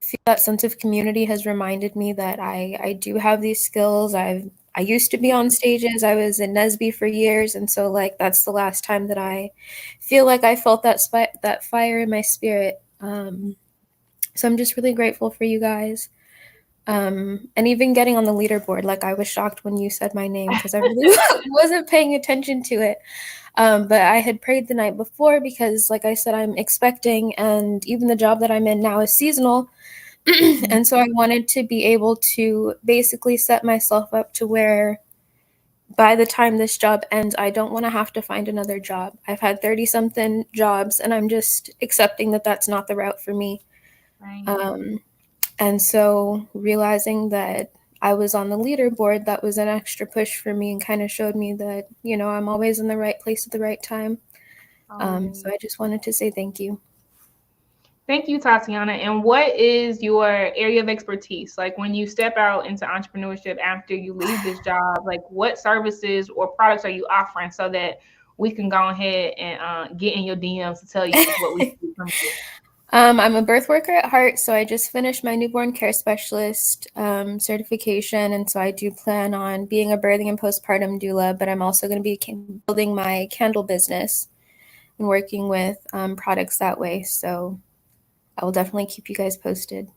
feel that sense of community has reminded me that I do have these skills. I used to be on stages. I was in Nesby for years, and so like that's the last time that I feel like I felt that fire in my spirit. So I'm just really grateful for you guys. And even getting on the leaderboard, like I was shocked when you said my name because I really wasn't paying attention to it. But I had prayed the night before because, like I said, I'm expecting, and even the job that I'm in now is seasonal. And so I wanted to be able to basically set myself up to where by the time this job ends, I don't want to have to find another job. I've had 30 something jobs, and I'm just accepting that that's not the route for me. Right. And so realizing that I was on the leaderboard, that was an extra push for me and kind of showed me that, you know, I'm always in the right place at the right time. So I just wanted to say thank you. Thank you, Tatiana. And what is your area of expertise? Like when you step out into entrepreneurship after you leave this job, like what services or products are you offering so that we can go ahead and get in your DMs to tell you what we see from you? I'm a birth worker at heart, so I just finished my newborn care specialist certification, and so I do plan on being a birthing and postpartum doula, but I'm also going to be building my candle business and working with products that way, so I will definitely keep you guys posted.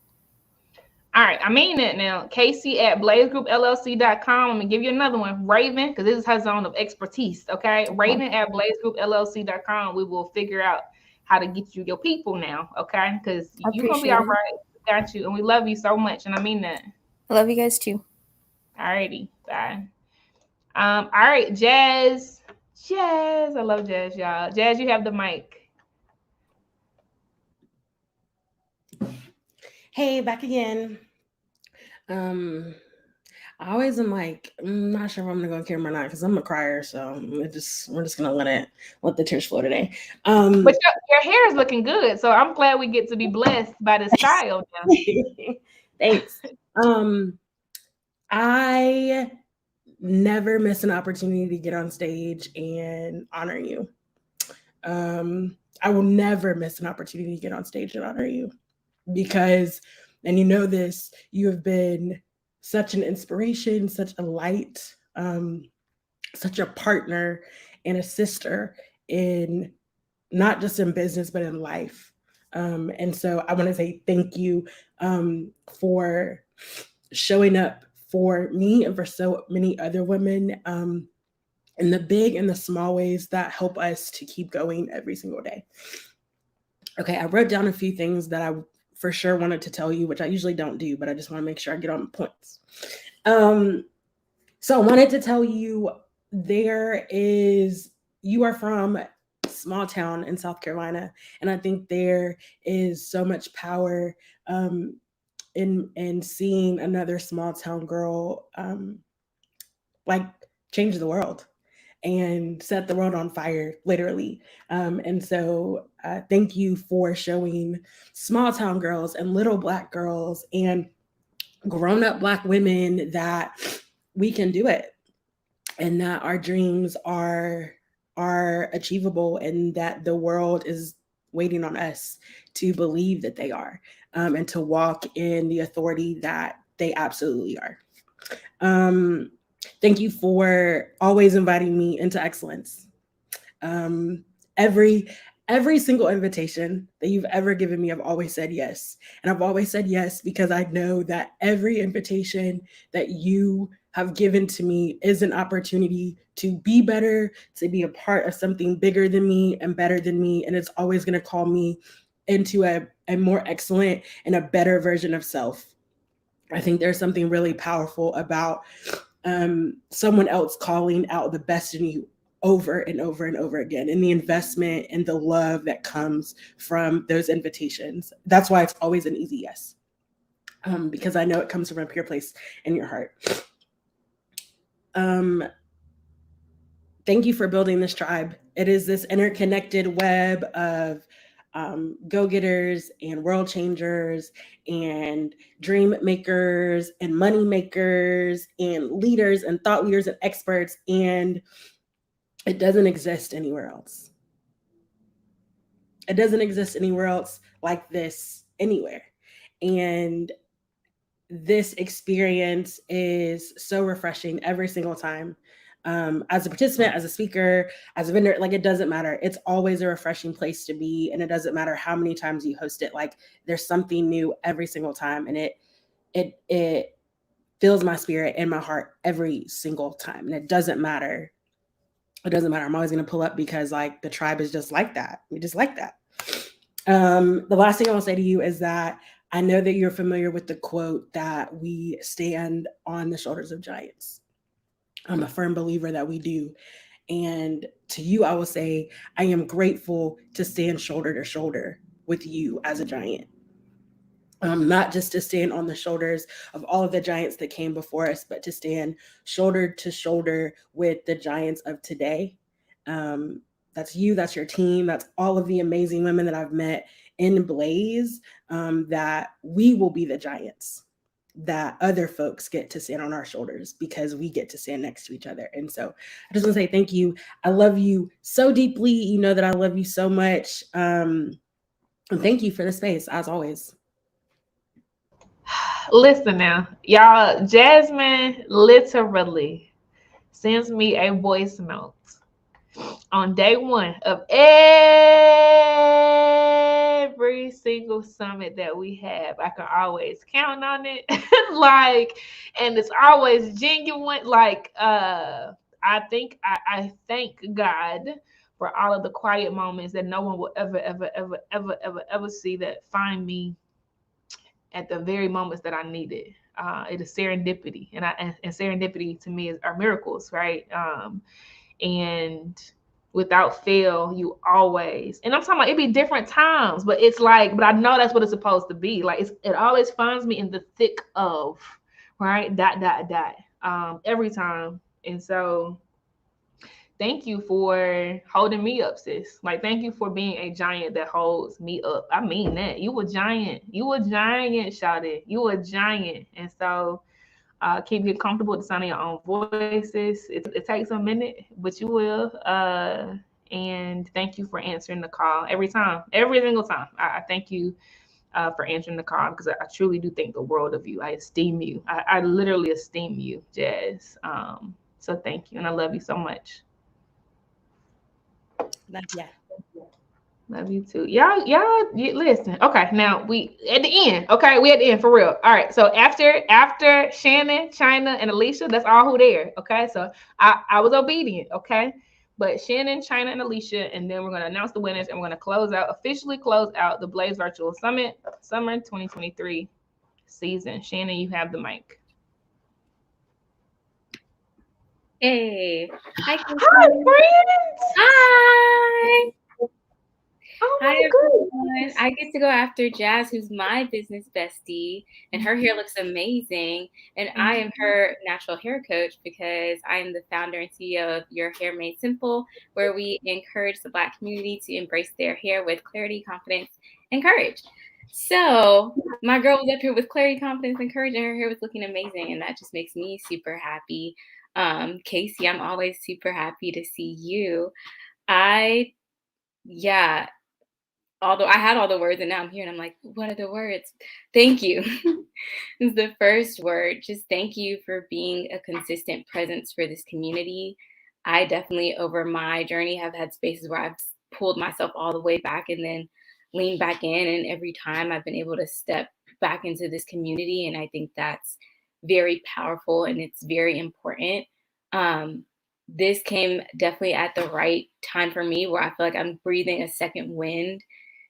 All right, I mean it now. Casey at blazegroupllc.com. I'm going to give you another one. Raven, because this is her zone of expertise, okay? Raven at blazegroupllc.com. We will figure out how to get you your people now, okay? Because you're going to be all right. We got you. And we love you so much. And I mean that. I love you guys too. All righty. Bye. All right, Jazz. Jazz. I love Jazz, y'all. Jazz, you have the mic. Hey, back again. I always am like, I'm not sure if I'm gonna go on camera or not because I'm a crier, so we're just gonna let the tears flow today. But your hair is looking good, so I'm glad we get to be blessed by the style now. Thanks. I never miss an opportunity to get on stage and honor you. I will never miss an opportunity to get on stage and honor you because, and you know this, you have been such an inspiration, such a light, such a partner and a sister in not just in business, but in life. And so I want to say thank you for showing up for me and for so many other women in the big and the small ways that help us to keep going every single day. Okay, I wrote down a few things that I for sure wanted to tell you, which I usually don't do, but I just want to make sure I get on the points. So I wanted to tell you you are from a small town in South Carolina, and I think there is so much power in seeing another small town girl like change the world and set the world on fire, literally. And so thank you for showing small town girls and little Black girls and grown-up Black women that we can do it and that our dreams are achievable and that the world is waiting on us to believe that they are and to walk in the authority that they absolutely are. Thank you for always inviting me into excellence. Every single invitation that you've ever given me, I've always said yes. And I've always said yes because I know that every invitation that you have given to me is an opportunity to be better, to be a part of something bigger than me and better than me. And it's always going to call me into a more excellent and a better version of self. I think there's something really powerful about someone else calling out the best in you over and over and over again, and the investment and the love that comes from those invitations. That's why it's always an easy yes, because I know it comes from a pure place in your heart. Thank you for building this tribe. It is this interconnected web of go-getters and world changers and dream makers and money makers and leaders and thought leaders and experts, and it doesn't exist anywhere else. It doesn't exist anywhere else like this anywhere. And this experience is so refreshing every single time. As a participant, as a speaker, as a vendor, like it doesn't matter. It's always a refreshing place to be. And it doesn't matter how many times you host it. Like there's something new every single time. And it fills my spirit and my heart every single time. And it doesn't matter. It doesn't matter. I'm always going to pull up because like the tribe is just like that. We just like that. The last thing I will say to you is that I know that you're familiar with the quote that we stand on the shoulders of giants. I'm a firm believer that we do. And to you, I will say, I am grateful to stand shoulder to shoulder with you as a giant. Not just to stand on the shoulders of all of the giants that came before us, but to stand shoulder to shoulder with the giants of today. That's you, that's your team, that's all of the amazing women that I've met in Blaze, that we will be the giants that other folks get to stand on our shoulders because we get to stand next to each other. And so I just want to say thank you. I love you so deeply. You know that I love you so much. And thank you for the space, as always. Listen now, y'all, Jasmine literally sends me a voice note on day one of every single summit that we have. I can always count on it. Like, and it's always genuine. Like, I thank God for all of the quiet moments that no one will ever see that find me at the very moments that I need it. It is serendipity, and serendipity to me are miracles, right? And without fail, you always, and I'm talking about it be different times, but it's like, but I know that's what it's supposed to be. Like it always finds me in the thick of, right? Every time, and so thank you for holding me up, sis. Like, thank you for being a giant that holds me up. I mean that. You a giant. You a giant, shawty. You a giant. And so keep getting comfortable with the sound of your own voices. It takes a minute, but you will. And thank you for answering the call every time, every single time. I thank you for answering the call because I truly do think the world of you. I esteem you. I literally esteem you, Jazz. So thank you. And I love you so much. Love ya. Love you too. Y'all, listen. Okay, now we at the end. Okay, we at the end for real. All right. So after Shannon, China, and Alicia, that's all who there. Okay. So I was obedient. Okay. But Shannon, China, and Alicia, and then we're gonna announce the winners and we're gonna officially close out the Blaze Virtual Summit Summer 2023 season. Shannon, you have the mic. Hey. Hi, friends. Hi. Oh Hi, everyone. I get to go after Jazz, who's my business bestie, and her hair looks amazing. And I am her natural hair coach because I am the founder and CEO of Your Hair Made Simple, where we encourage the Black community to embrace their hair with clarity, confidence, and courage. So my girl was up here with clarity, confidence, and courage, and her hair was looking amazing. And that just makes me super happy. Casey, I'm always super happy to see you. Although I had all the words and now I'm here and I'm like, what are the words? Thank you. Is the first word. Just thank you for being a consistent presence for this community. I definitely over my journey have had spaces where I've pulled myself all the way back and then leaned back in. And every time I've been able to step back into this community. And I think that's very powerful and it's very important. This came definitely at the right time for me where I feel like I'm breathing a second wind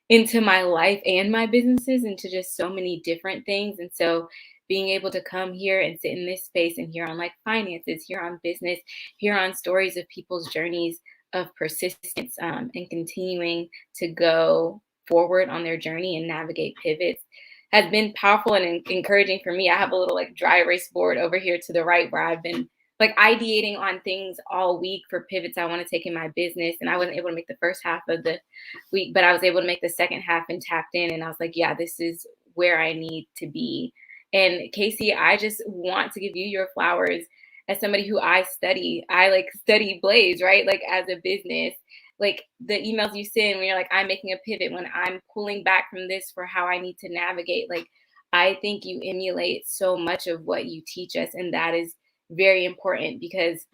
into my life and my businesses, into just so many different things. And so being able to come here and sit in this space and hear on like finances, hear on business, hear on stories of people's journeys of persistence and continuing to go forward on their journey and navigate pivots has been powerful and encouraging for me. I have a little like dry erase board over here to the right where I've been like ideating on things all week for pivots I want to take in my business. And I wasn't able to make the first half of the week, but I was able to make the second half and tapped in. And I was like, yeah, this is where I need to be. And Casey, I just want to give you your flowers as somebody who I like study Blaze, right? Like as a business, like the emails you send when you're like, I'm making a pivot, when I'm pulling back from this for how I need to navigate. Like, I think you emulate so much of what you teach us. And that is very important because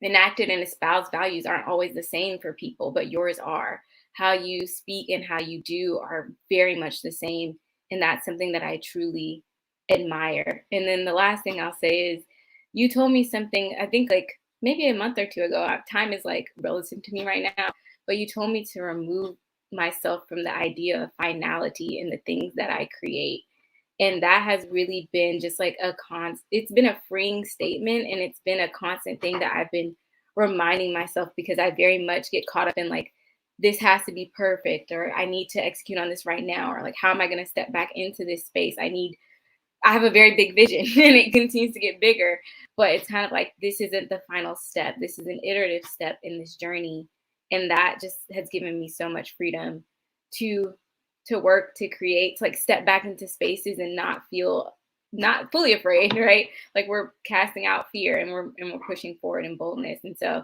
enacted and espoused values aren't always the same for people, but yours are. How you speak and how you do are very much the same. And that's something that I truly admire. And then the last thing I'll say is, you told me something, I think like maybe a month or two ago. Time is like relative to me right now, but you told me to remove myself from the idea of finality in the things that I create. And that has really been just like it's been a freeing statement, and it's been a constant thing that I've been reminding myself, because I very much get caught up in like, this has to be perfect, or I need to execute on this right now, or like, how am I going to step back into this space? I have a very big vision and it continues to get bigger, but it's kind of like, this isn't the final step. This is an iterative step in this journey. And that just has given me so much freedom to work, to create, to like step back into spaces and not fully afraid, right? Like, we're casting out fear and we're pushing forward in boldness. And so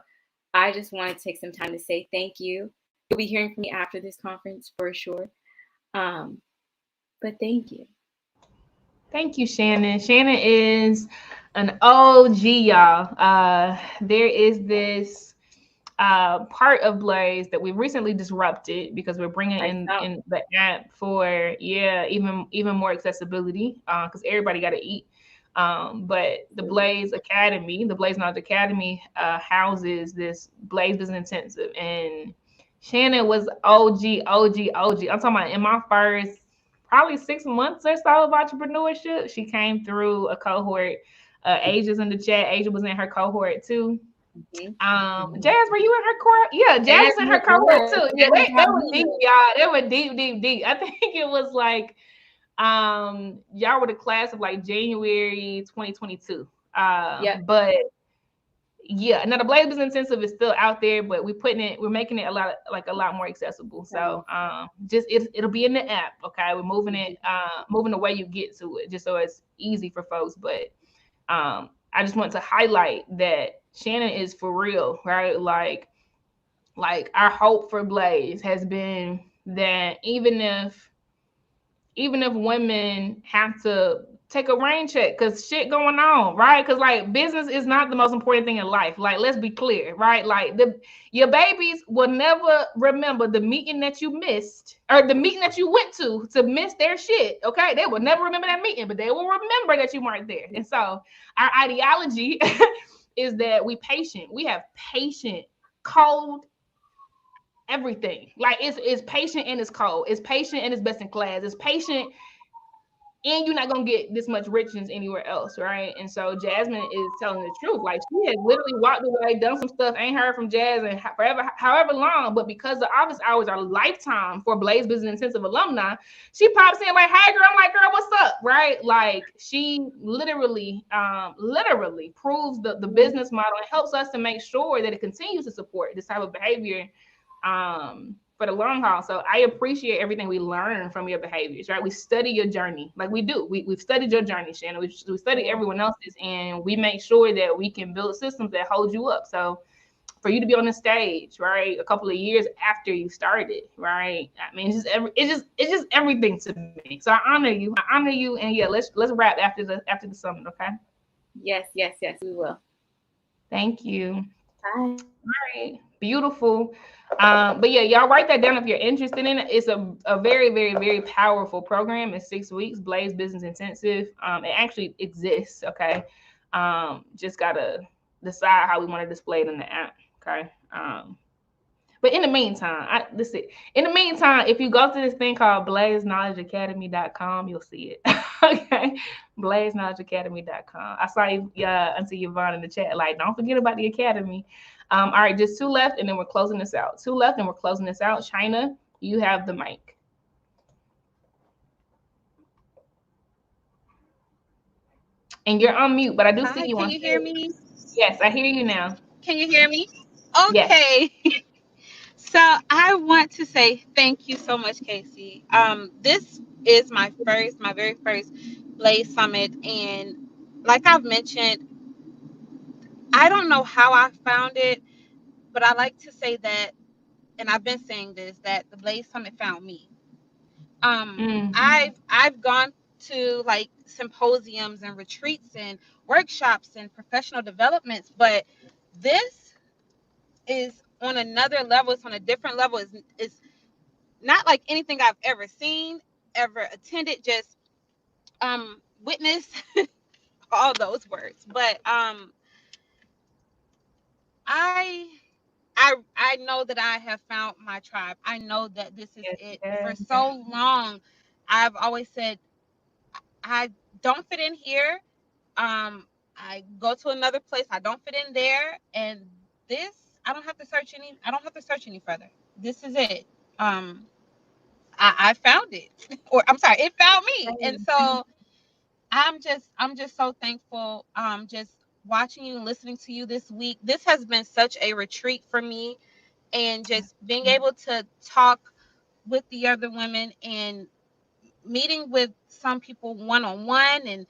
I just want to take some time to say thank you. You'll be hearing from me after this conference for sure. But thank you. Thank you, Shannon. Shannon is an OG, y'all. There is this part of Blaze that we recently disrupted because we're bringing in the app for even more accessibility, because everybody got to eat. But the Blaze Academy, the Blaze Knowledge Academy, houses this Blaze Business Intensive, and Shannon was OG. I'm talking about in my first probably 6 months or so of entrepreneurship. She came through a cohort. Asia's in the chat. Asia was in her cohort too. Jazz, were you in her cohort? Yeah, Jazz was in her cohort too. Yeah, they were deep, y'all. They were deep. I think it was like y'all were the class of like January 2022. But yeah, now the Blaze Business Intensive is still out there, but we're making it a lot more accessible. So it'll be in the app. Okay, we're moving the way you get to it, just so it's easy for folks. But I just want to highlight that Shannon is for real, right? Like our hope for Blaze has been that even if women have to take a rain check because shit going on, right? Because like, business is not the most important thing in life. Like, let's be clear, right? Like, your babies will never remember the meeting that you missed or the meeting that you went to miss their shit. Okay, they will never remember that meeting, but they will remember that you weren't there. And so our ideology is that we have patient, cold everything. Like, it's patient and it's cold. It's patient and it's best in class. It's patient and you're not gonna get this much richness anywhere else, right? And so Jasmine is telling the truth. Like, she has literally walked away, done some stuff, ain't heard from Jazz in however long, but because the office hours are lifetime for Blaze Business Intensive alumni, she pops in like, "Hey, girl," I'm like, "Girl, what's up?" Right? Like, she literally proves the business model and helps us to make sure that it continues to support this type of behavior for the long haul. So I appreciate everything we learn from your behaviors, right? We study your journey like we do. We've studied your journey, Shannon. We studied everyone else's, and we make sure that we can build systems that hold you up. So for you to be on the stage, right, a couple of years after you started, right? I mean, it's just everything to me. So I honor you, and yeah, let's wrap after the summit, okay? Yes, we will. Thank you. Bye. All right, beautiful. But yeah, y'all write that down if you're interested in it. It's a very, very, very powerful program. It's 6 weeks, Blaze Business Intensive. It actually exists, okay? Just gotta decide how we want to display it in the app, okay? But in the meantime, if you go to this thing called blazeknowledgeacademy.com, you'll see it. Okay. blazeknowledgeacademy.com. I saw Auntie Yvonne in the chat. Like, don't forget about the academy. All right, just 2 left, and then we're closing this out. 2 left, and we're closing this out. China, you have the mic. And you're on mute, but I do see you. Can you hear me? Yes, I hear you now. Can you hear me? Okay. Yes. So I want to say thank you so much, Casey. This is my very first Blaze Summit, and like I've mentioned, I don't know how I found it, but I like to say that, and I've been saying this, that the Blaze Summit found me. I've gone to like symposiums and retreats and workshops and professional developments, but this is on another level. It's on a different level. It's not like anything I've ever seen, ever attended. Just witness all those words. But I I know that I have found my tribe. I know that this is Yes, it. For yes. so long, I've always said I don't fit in here. I go to another place. I don't fit in there, and this I don't have to search any. I don't have to search any further. This is it. Um, I found it, or I'm sorry, it found me, and so I'm just so thankful. Just watching you and listening to you this week. This has been such a retreat for me, and just being able to talk with the other women and meeting with some people one on one and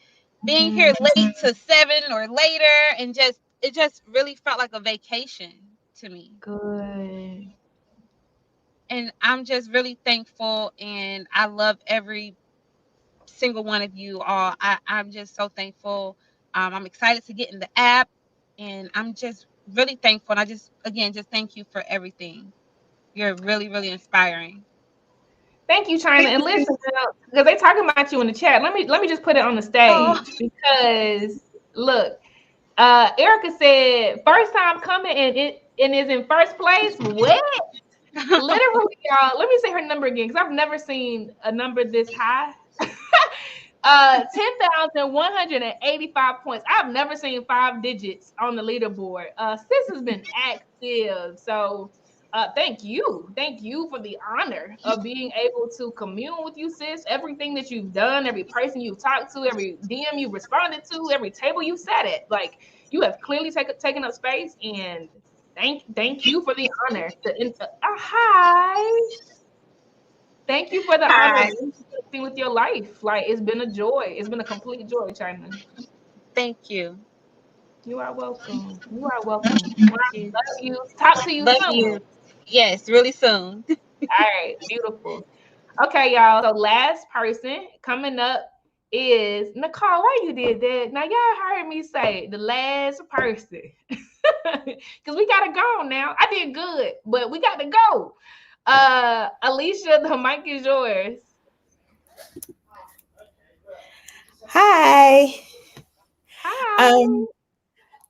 being here late to 7 or later, and just it just really felt like a vacation to me. Good. And I'm just really thankful, and I love every single one of you all. I'm just so thankful. I'm excited to get in the app, and I'm just really thankful. And I just, again, just thank you for everything. You're really, really inspiring. Thank you, China. And listen, because they talking about you in the chat. Let me just put it on the Oh, stage because look, Erica said first time coming and is in first place. What? Literally, y'all. Let me say her number again because I've never seen a number this high. 10,185 points. I've never seen 5 digits on the leaderboard. Sis has been active. So thank you. Thank you for the honor of being able to commune with you, sis. Everything that you've done, every person you've talked to, every DM you responded to, every table you sat at. Like you have clearly taken up space, and thank you for the honor. Hi. Thank you for the honor of hi. interacting with your life. Like it's been a joy. It's been a complete joy, China. Thank you. You are welcome. You are welcome. Thank you. Love you. Talk to you Love soon. you. Yes, really soon. All right, beautiful. Okay, y'all. So last person coming up is Nicole. Why you did that? Now y'all heard me say the last person. Because we gotta go now. I did good, but we got to go. Alicia, the mic is yours. Hi. Hi.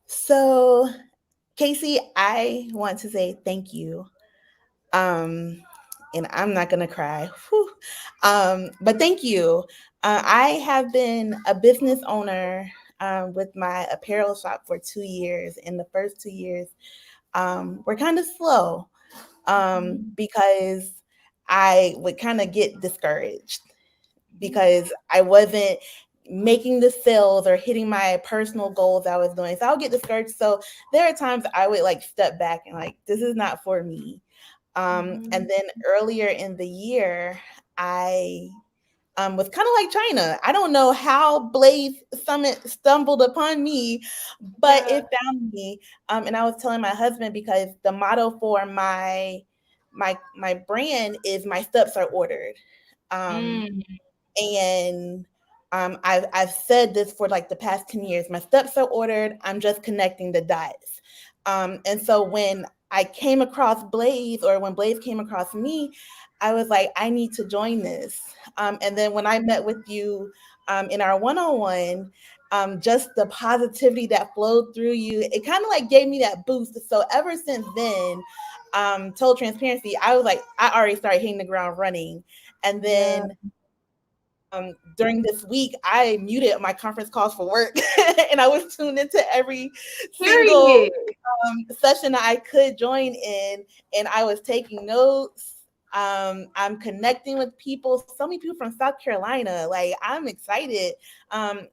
So Casey, I want to say thank you. And I'm not gonna cry. Whew. But thank you. I have been a business owner with my apparel shop for 2 years. And the first 2 years were kind of slow because I would kind of get discouraged because I wasn't making the sales or hitting my personal goals I was doing. So I'll get discouraged. So there are times I would like step back and like, this is not for me. And then earlier in the year, I was kind of like China. I don't know how Blaze Summit stumbled upon me, but it found me. And I was telling my husband because the motto for my brand is my steps are ordered. And I've said this for like the past 10 years. My steps are ordered. I'm just connecting the dots. And so when I came across Blaze, or when Blaze came across me, I was like, I need to join this. And then when I met with you in our one-on-one, just the positivity that flowed through you, it kind of like gave me that boost. So ever since then, total transparency, I was like, I already started hitting the ground running. And then during this week, I muted my conference calls for work and I was tuned into every single session that I could join in, and I was taking notes. I'm connecting with people, so many people from South Carolina. Like I'm excited,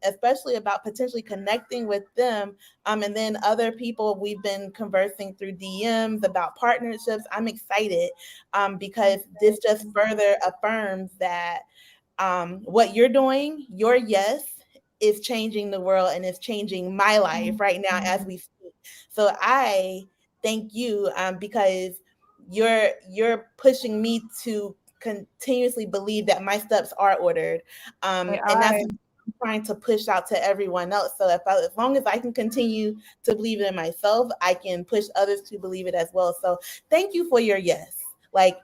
especially about potentially connecting with them. And then other people we've been conversing through DMs about partnerships. I'm excited because this just further affirms that what you're doing, your yes, is changing the world and is changing my life right now as we speak. So I thank you because you're pushing me to continuously believe that my steps are ordered, and that's what I'm trying to push out to everyone else. So as long as I can continue to believe it in myself, I can push others to believe it as well. So thank you for your yes, like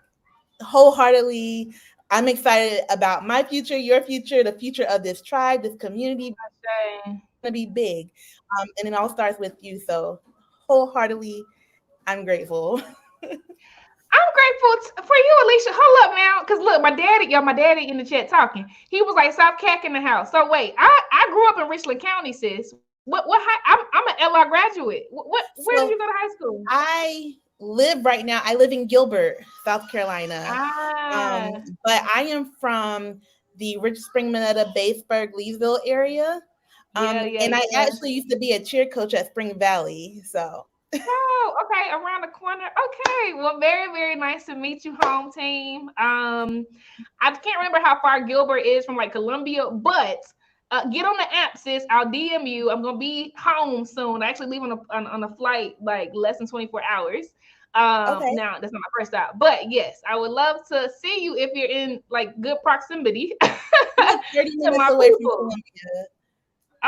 wholeheartedly. I'm excited about my future, your future, the future of this tribe, this community. It's going to be big. And it all starts with you. So wholeheartedly, I'm grateful. I'm grateful for you, Alicia. Hold up now, because look, my daddy in the chat talking. He was like, "Stop cacking the house." So wait, I grew up in Richland County, sis. I'm an LR graduate. Where did you go to high school? I live in Gilbert, South Carolina. But I am from the Rich Spring, Minetta, Batesburg, Leesville area. And I actually used to be a cheer coach at Spring Valley. So. Oh, okay, around the corner. Okay, well, very, very nice to meet you, home team. I can't remember how far Gilbert is from like Columbia, but get on the app, sis. I'll DM you. I'm gonna be home soon. I actually leave on a flight like less than 24 hours. Okay. Now that's not my first stop, but yes, I would love to see you if you're in like good proximity 30 minutes away from Columbia.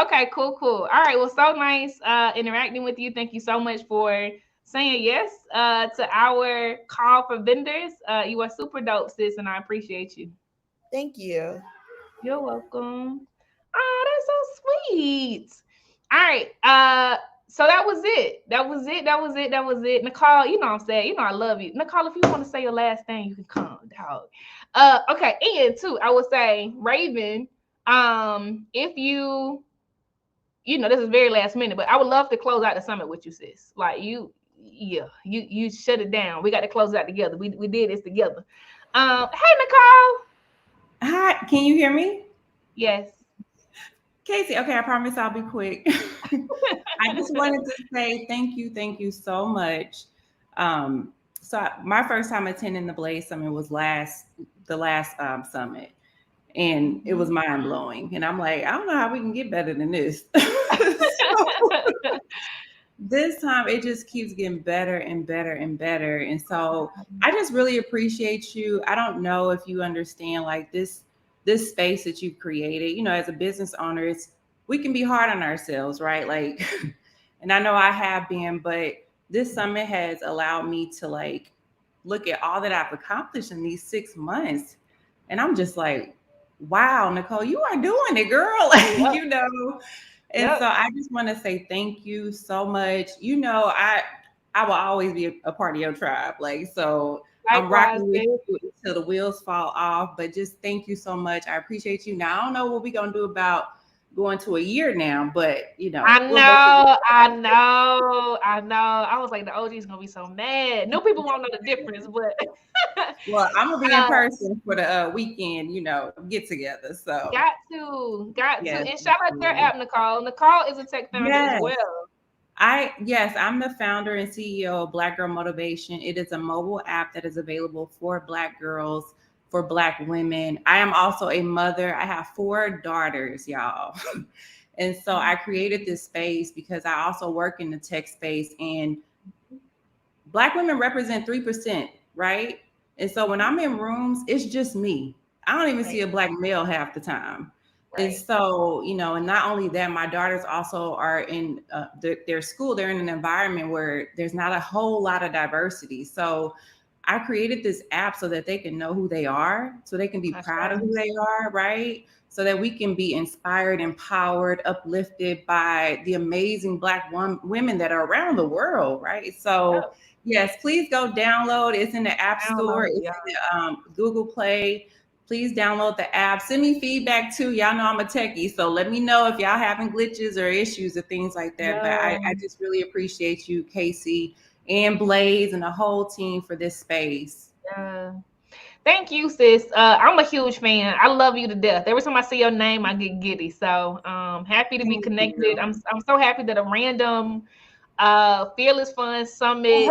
Okay, cool. All right, well, so nice interacting with you. Thank you so much for saying yes to our call for vendors. You are super dope, sis, and I appreciate you. Thank you. You're welcome. Oh, that's so sweet. All right. So that was it. Nicole, you know what I'm saying. You know I love you. Nicole, if you want to say your last thing, you can come, dog. Okay, and too, I would say, Raven, if this is very last minute, but I would love to close out the summit with you, sis. Like you shut it down. We got to close it out together. We did this together. Hey, Nicole. Hi, can you hear me? Yes. Casey, okay, I promise I'll be quick. I just wanted to say thank you so much. My first time attending the Blaze Summit was the last summit, and it was mind blowing. And I'm like, I don't know how we can get better than this. This time it just keeps getting better and better and better. And so I just really appreciate you. I don't know if you understand like this space that you've created. As a business owner, we can be hard on ourselves, right? Like, and I know I have been, but this summit has allowed me to like look at all that I've accomplished in these 6 months. And I'm just like, wow, Nicole, you are doing it, girl. And so I just want to say thank you so much. I will always be a part of your tribe. Like, so I'm rocking with you until the wheels fall off. But just thank you so much. I appreciate you. Now, I don't know what we're going to do about going to a year now, but I know. I was like, the OG is going to be so mad. New people won't know the difference, but. Well, I'm going to be in person for the weekend, get together. So got to. And shout out to your app, Nicole. Nicole is a tech founder as well. I'm the founder and CEO of Black Girl Motivation. It is a mobile app that is available for Black girls, for Black women. I am also a mother. I have 4 daughters, y'all. And so I created this space because I also work in the tech space, and Black women represent 3%, right? And so when I'm in rooms, it's just me. I don't even see a Black male half the time. Right. And so, and not only that, my daughters also are in their school. They're in an environment where there's not a whole lot of diversity. So I created this app so that they can know who they are, so they can be proud of who they are, right? So that we can be inspired, empowered, uplifted by the amazing Black women that are around the world, right? So yes, please go download. It's in the App Store. It's in the Google Play. Please download the app. Send me feedback too. Y'all know I'm a techie, so let me know if y'all having glitches or issues or things like that. But I just really appreciate you, Casey, and Blaze and the whole team for this space. Thank you, sis. I'm a huge fan. I love you to death. Every time I see your name, I get giddy. So happy to be connected. I'm so happy that a random Fearless Fun Summit,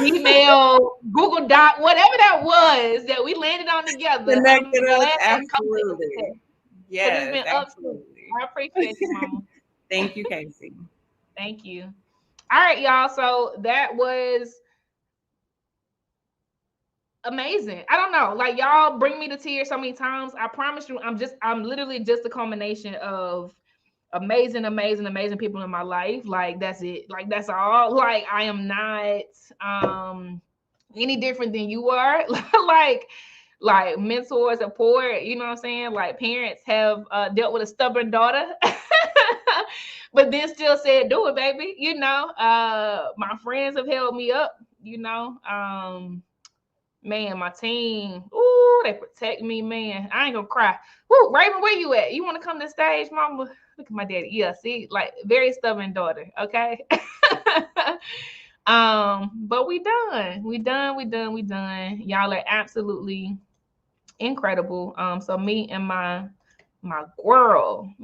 email, Google Doc, whatever that was, that we landed on together. Connected us, absolutely. Yes, absolutely. I appreciate you, Mama. Thank you, Casey. Thank you. All right, y'all. So that was amazing. I don't know, like y'all bring me to tears so many times. I promise you, I'm literally just a combination of amazing people in my life. Like that's it. Like that's all. Like I am not any different than you are. Like like mentor support. You know what I'm saying? Like parents have dealt with a stubborn daughter, but then still said, "Do it, baby." You know, my friends have held me up. You know, man, my team, ooh, they protect me, man. I ain't gonna cry. Woo, Raven, where you at? You want to come to the stage, mama? Look at my daddy. Yeah, see, like very stubborn daughter. Okay. But we done. Y'all are absolutely incredible. So me and my girl,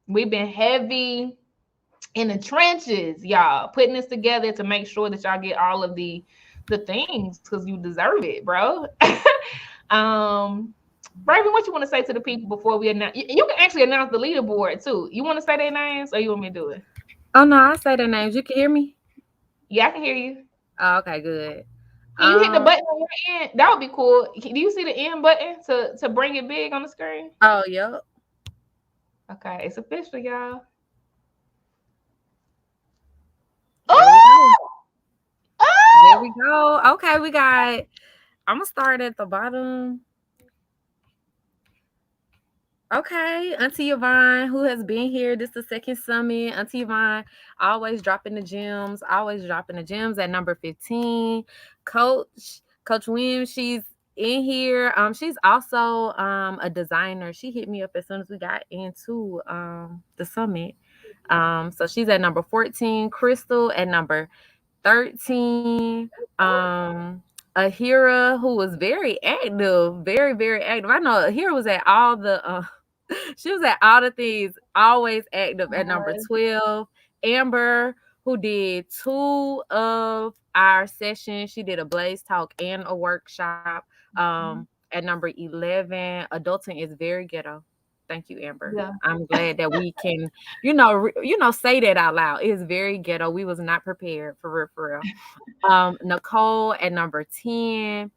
we've been heavy in the trenches, y'all, putting this together to make sure that y'all get all of the things because you deserve it, bro. Raven, what you want to say to the people before we announce? You can actually announce the leaderboard too. You want to say their names or you want me to do it? Oh no, I say their names. You can hear me? Yeah, I can hear you. Oh, okay, good. Can you hit the button on your end? That would be cool. Do you see the end button to bring it big on the screen? Oh, yep. Okay, it's official, y'all. Oh! There we go. Okay, we got. I'm gonna start at the bottom. Okay, Auntie Yvonne, who has been here, this is the second summit. Auntie Yvonne, always dropping the gems, at number 15. Coach Williams, she's in here. She's also a designer. She hit me up as soon as we got into the summit. So she's at number 14. Crystal at number 13. Ahira, who was very active, very, very active. I know Ahira was at all the she was at all the things, always active at number 12. Amber, who did 2 of our sessions. She did a Blaze Talk and a workshop. At number 11. Adulting is very ghetto. Thank you, Amber. Yeah. I'm glad that we can, say that out loud. It is very ghetto. We was not prepared for real. Nicole at number 10.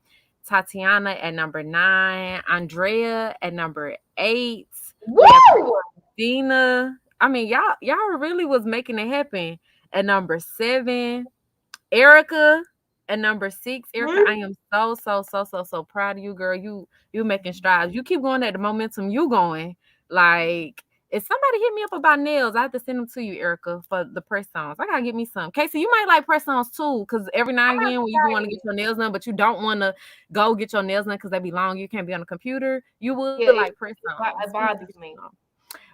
Tatiana at number 9. Andrea at number 8. Woo! Dina. I mean, y'all really was making it happen at number 7. Erica at number 6. Erica, I am so proud of you, girl. You making strides. You keep going at the momentum you going. Like, if somebody hit me up about nails, I have to send them to you, Erica, for the press-ons. I gotta get me some. Casey, you might like press-ons too, because every now and again when you do want to get your nails done, but you don't want to go get your nails done because they be long, you can't be on the computer. You would like press-ons. It bothers me.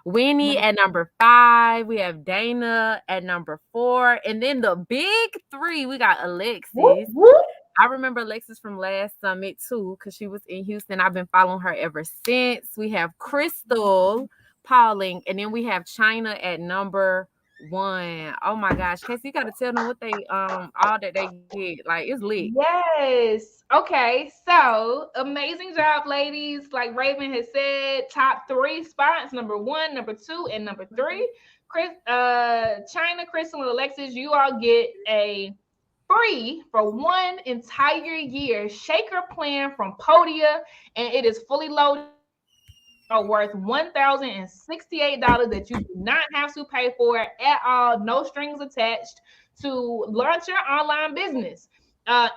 Winnie at number 5. We have Dana at number 4. And then the big 3, we got Alexis. I remember Alexis from last summit too, because she was in Houston. I've been following her ever since. We have Crystal, Pauling, and then we have China at number 1. Oh my gosh, Casey, you gotta tell them what they all that they get. Like, it's lit. Yes. Okay. So amazing job, ladies. Like Raven has said, top 3 spots: number 1, number 2, and number 3. China, Crystal, and Alexis, you all get a free for 1 entire year shaker plan from Podia, and it is fully loaded. Worth $1,068 that you do not have to pay for at all, no strings attached, to launch your online business.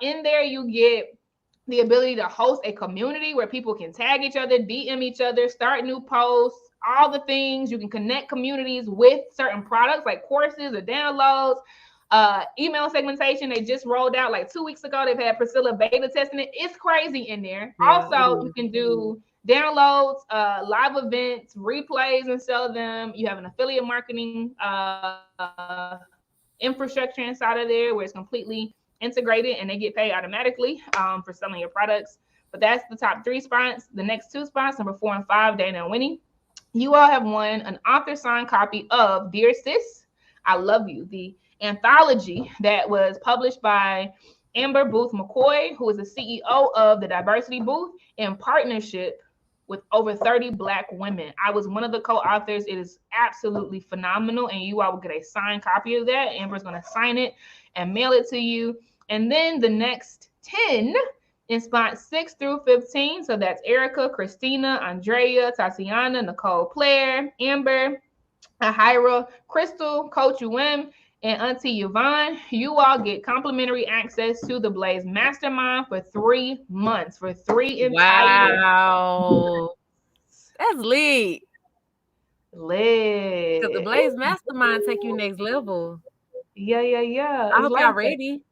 In there, you get the ability to host a community where people can tag each other, DM each other, start new posts, all the things. You can connect communities with certain products like courses or downloads. Email segmentation, they just rolled out like 2 weeks ago. They've had Priscilla beta testing it. It's crazy in there. Yeah, also, you can do downloads, live events, replays, and sell them. You have an affiliate marketing infrastructure inside of there where it's completely integrated and they get paid automatically for selling your products. But that's the top 3 spots. The next 2 spots, number 4 and 5, Dana and Winnie, you all have won an author signed copy of Dear Sis, I Love You, the anthology that was published by Amber Booth McCoy, who is the CEO of the Diversity Booth, in partnership with over 30 Black women. I was one of the co-authors. It is absolutely phenomenal, and you all will get a signed copy of that. Amber's going to sign it and mail it to you. And then the next 10 in spots 6 through 15. So that's Erica, Christina, Andrea, Tatiana, Nicole, Claire, Amber, Ahira, Crystal, Coach UM, and Auntie Yvonne, you all get complimentary access to the Blaze Mastermind for 3 months, for 3 entire Wow. That's lit. Because the lit. Blaze Mastermind take you next level. Yeah. I It's hope y'all like that. ready.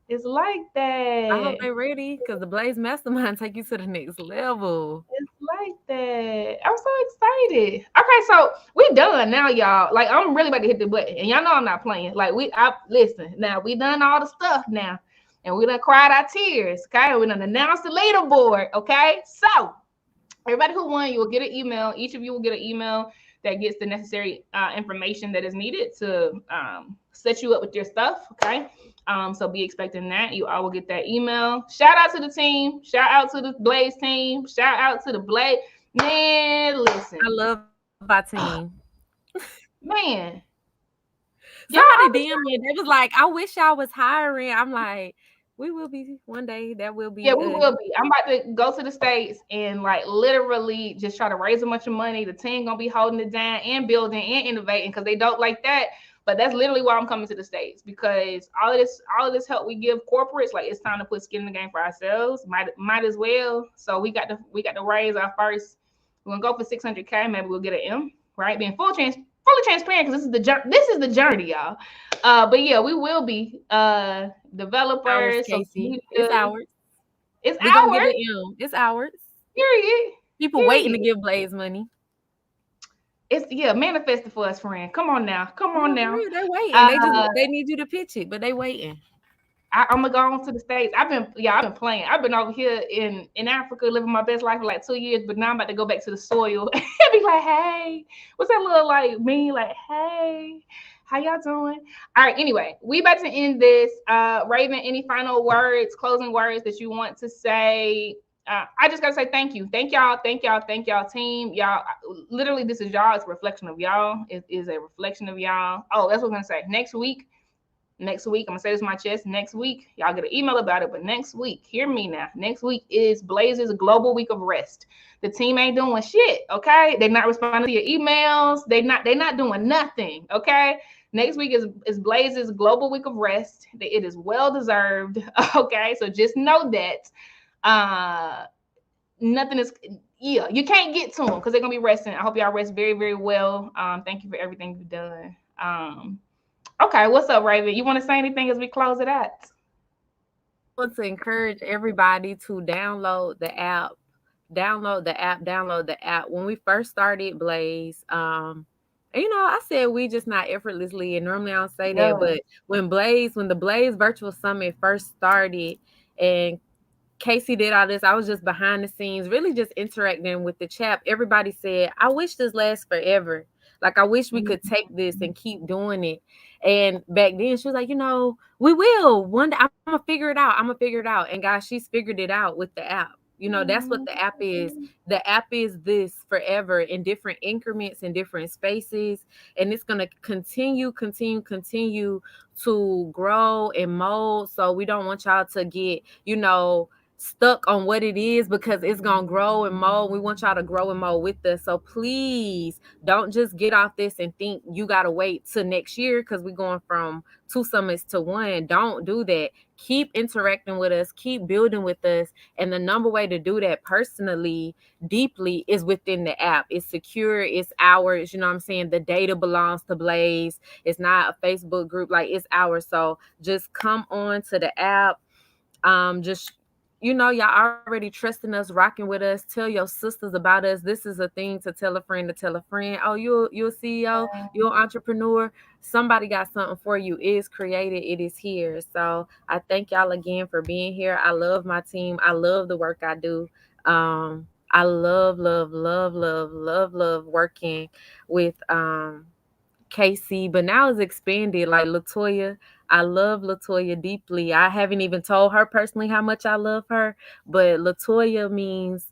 It's like I hope that. they ready because the Blaze Mastermind take you to the next level. It's like that. I'm so excited. Okay, so we done now, y'all. Like I'm really about to hit the button, and y'all know I'm not playing. Like I listen now. We done all the stuff now, and we done cried our tears. Okay, we done announced the leaderboard. Okay, so everybody who won, you will get an email. Each of you will get an email that gets the necessary information that is needed to set you up with your stuff. Okay. So be expecting that. You all will get that email. Shout out to the team. Shout out to the Blaze team. Shout out to the Blaze. Man, listen. I love my team. Man. Somebody DM me and they was like, I wish I was hiring. I'm like, we will be one day. That will be. Yeah, we will be. I'm about to go to the States and like literally just try to raise a bunch of money. The team gonna be holding it down and building and innovating because they don't like that. But that's literally why I'm coming to the States, because all of this help we give corporates, like it's time to put skin in the game for ourselves. Might as well. So we got to raise our first. We're gonna go for 600K. Maybe we'll get an M. Right, being fully transparent, because this is the journey, y'all. But yeah, we will be developers, Ours, social Casey. media. It's ours. It's we gonna get ours. the M. It's ours. Period. People waiting to give Blaze money. It's manifest it for us, friend. Come on now. Come on now. They waiting. They need you to pitch it, but they waiting. I'm gonna go on to the States. I've been playing. I've been over here in Africa living my best life for like 2 years, but now I'm about to go back to the soil and be like, hey, what's that little like me? Like, hey, how y'all doing? All right, anyway, we about to end this. Raven, any final words, closing words that you want to say? I just gotta say thank you. Thank y'all, team. Y'all, literally, this is y'all. It's a reflection of y'all. It is a reflection of y'all. Oh, that's what I'm gonna say. Next week, I'm gonna say this in my chest. Next week, y'all get an email about it. But next week, hear me now. Next week is Blaze's Global Week of Rest. The team ain't doing shit. Okay, they're not responding to your emails. They're not doing nothing. Okay. Next week is Blaze's Global Week of Rest. It is well deserved. Okay, so just know that nothing is. Yeah, you can't get to them because they're gonna be resting. I hope y'all rest very, very well. Thank you for everything you've done. Okay, what's up, Raven? You want to say anything as we close it out? I want to encourage everybody to download the app. Download the app. When we first started Blaze, I said we just not effortlessly, and normally I don't say that, but when the Blaze Virtual Summit first started and Casey did all this, I was just behind the scenes, really just interacting with the chat. Everybody said, I wish this lasts forever. Like, I wish we could take this and keep doing it. And back then she was like, we will. One day I'm going to figure it out. And guys, she's figured it out with the app. That's what the app is. The app is this forever in different increments, in different spaces. And it's going to continue to grow and mold. So we don't want y'all to get, stuck on what it is, because it's gonna grow and mold. We want y'all to grow and mold with us. So please don't just get off this and think you gotta wait till next year because we're going from 2 summits to 1. Don't do that. Keep interacting with us, keep building with us. And the number way to do that personally, deeply, is within the app. It's secure, it's ours. You know what I'm saying? The data belongs to Blaze. It's not a Facebook group, like it's ours. So just come on to the app. Y'all already trusting us, rocking with us. Tell your sisters about us. This is a thing to tell a friend to tell a friend. Oh, you're a CEO, you're an entrepreneur. Somebody got something for you. It is created. It is here. So I thank y'all again for being here. I love my team. I love the work I do. I love working with Casey, but now it's expanded. Like Latoya, I love Latoya deeply. I haven't even told her personally how much I love her, but Latoya means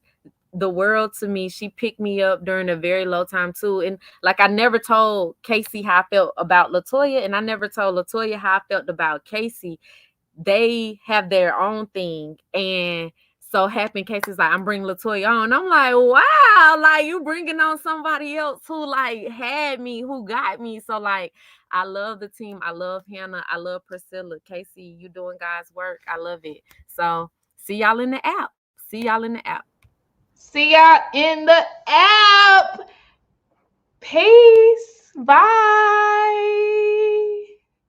the world to me. She picked me up during a very low time too. And like, I never told Casey how I felt about Latoya, and I never told Latoya how I felt about Casey. They have their own thing. And so happen Casey's like, I'm bringing Latoya on. I'm like, wow, like you bringing on somebody else who like had me, who got me. So like, I love the team. I love Hannah. I love Priscilla. Casey, you doing God's work. I love it. So see y'all in the app. See y'all in the app. See y'all in the app. Peace. Bye.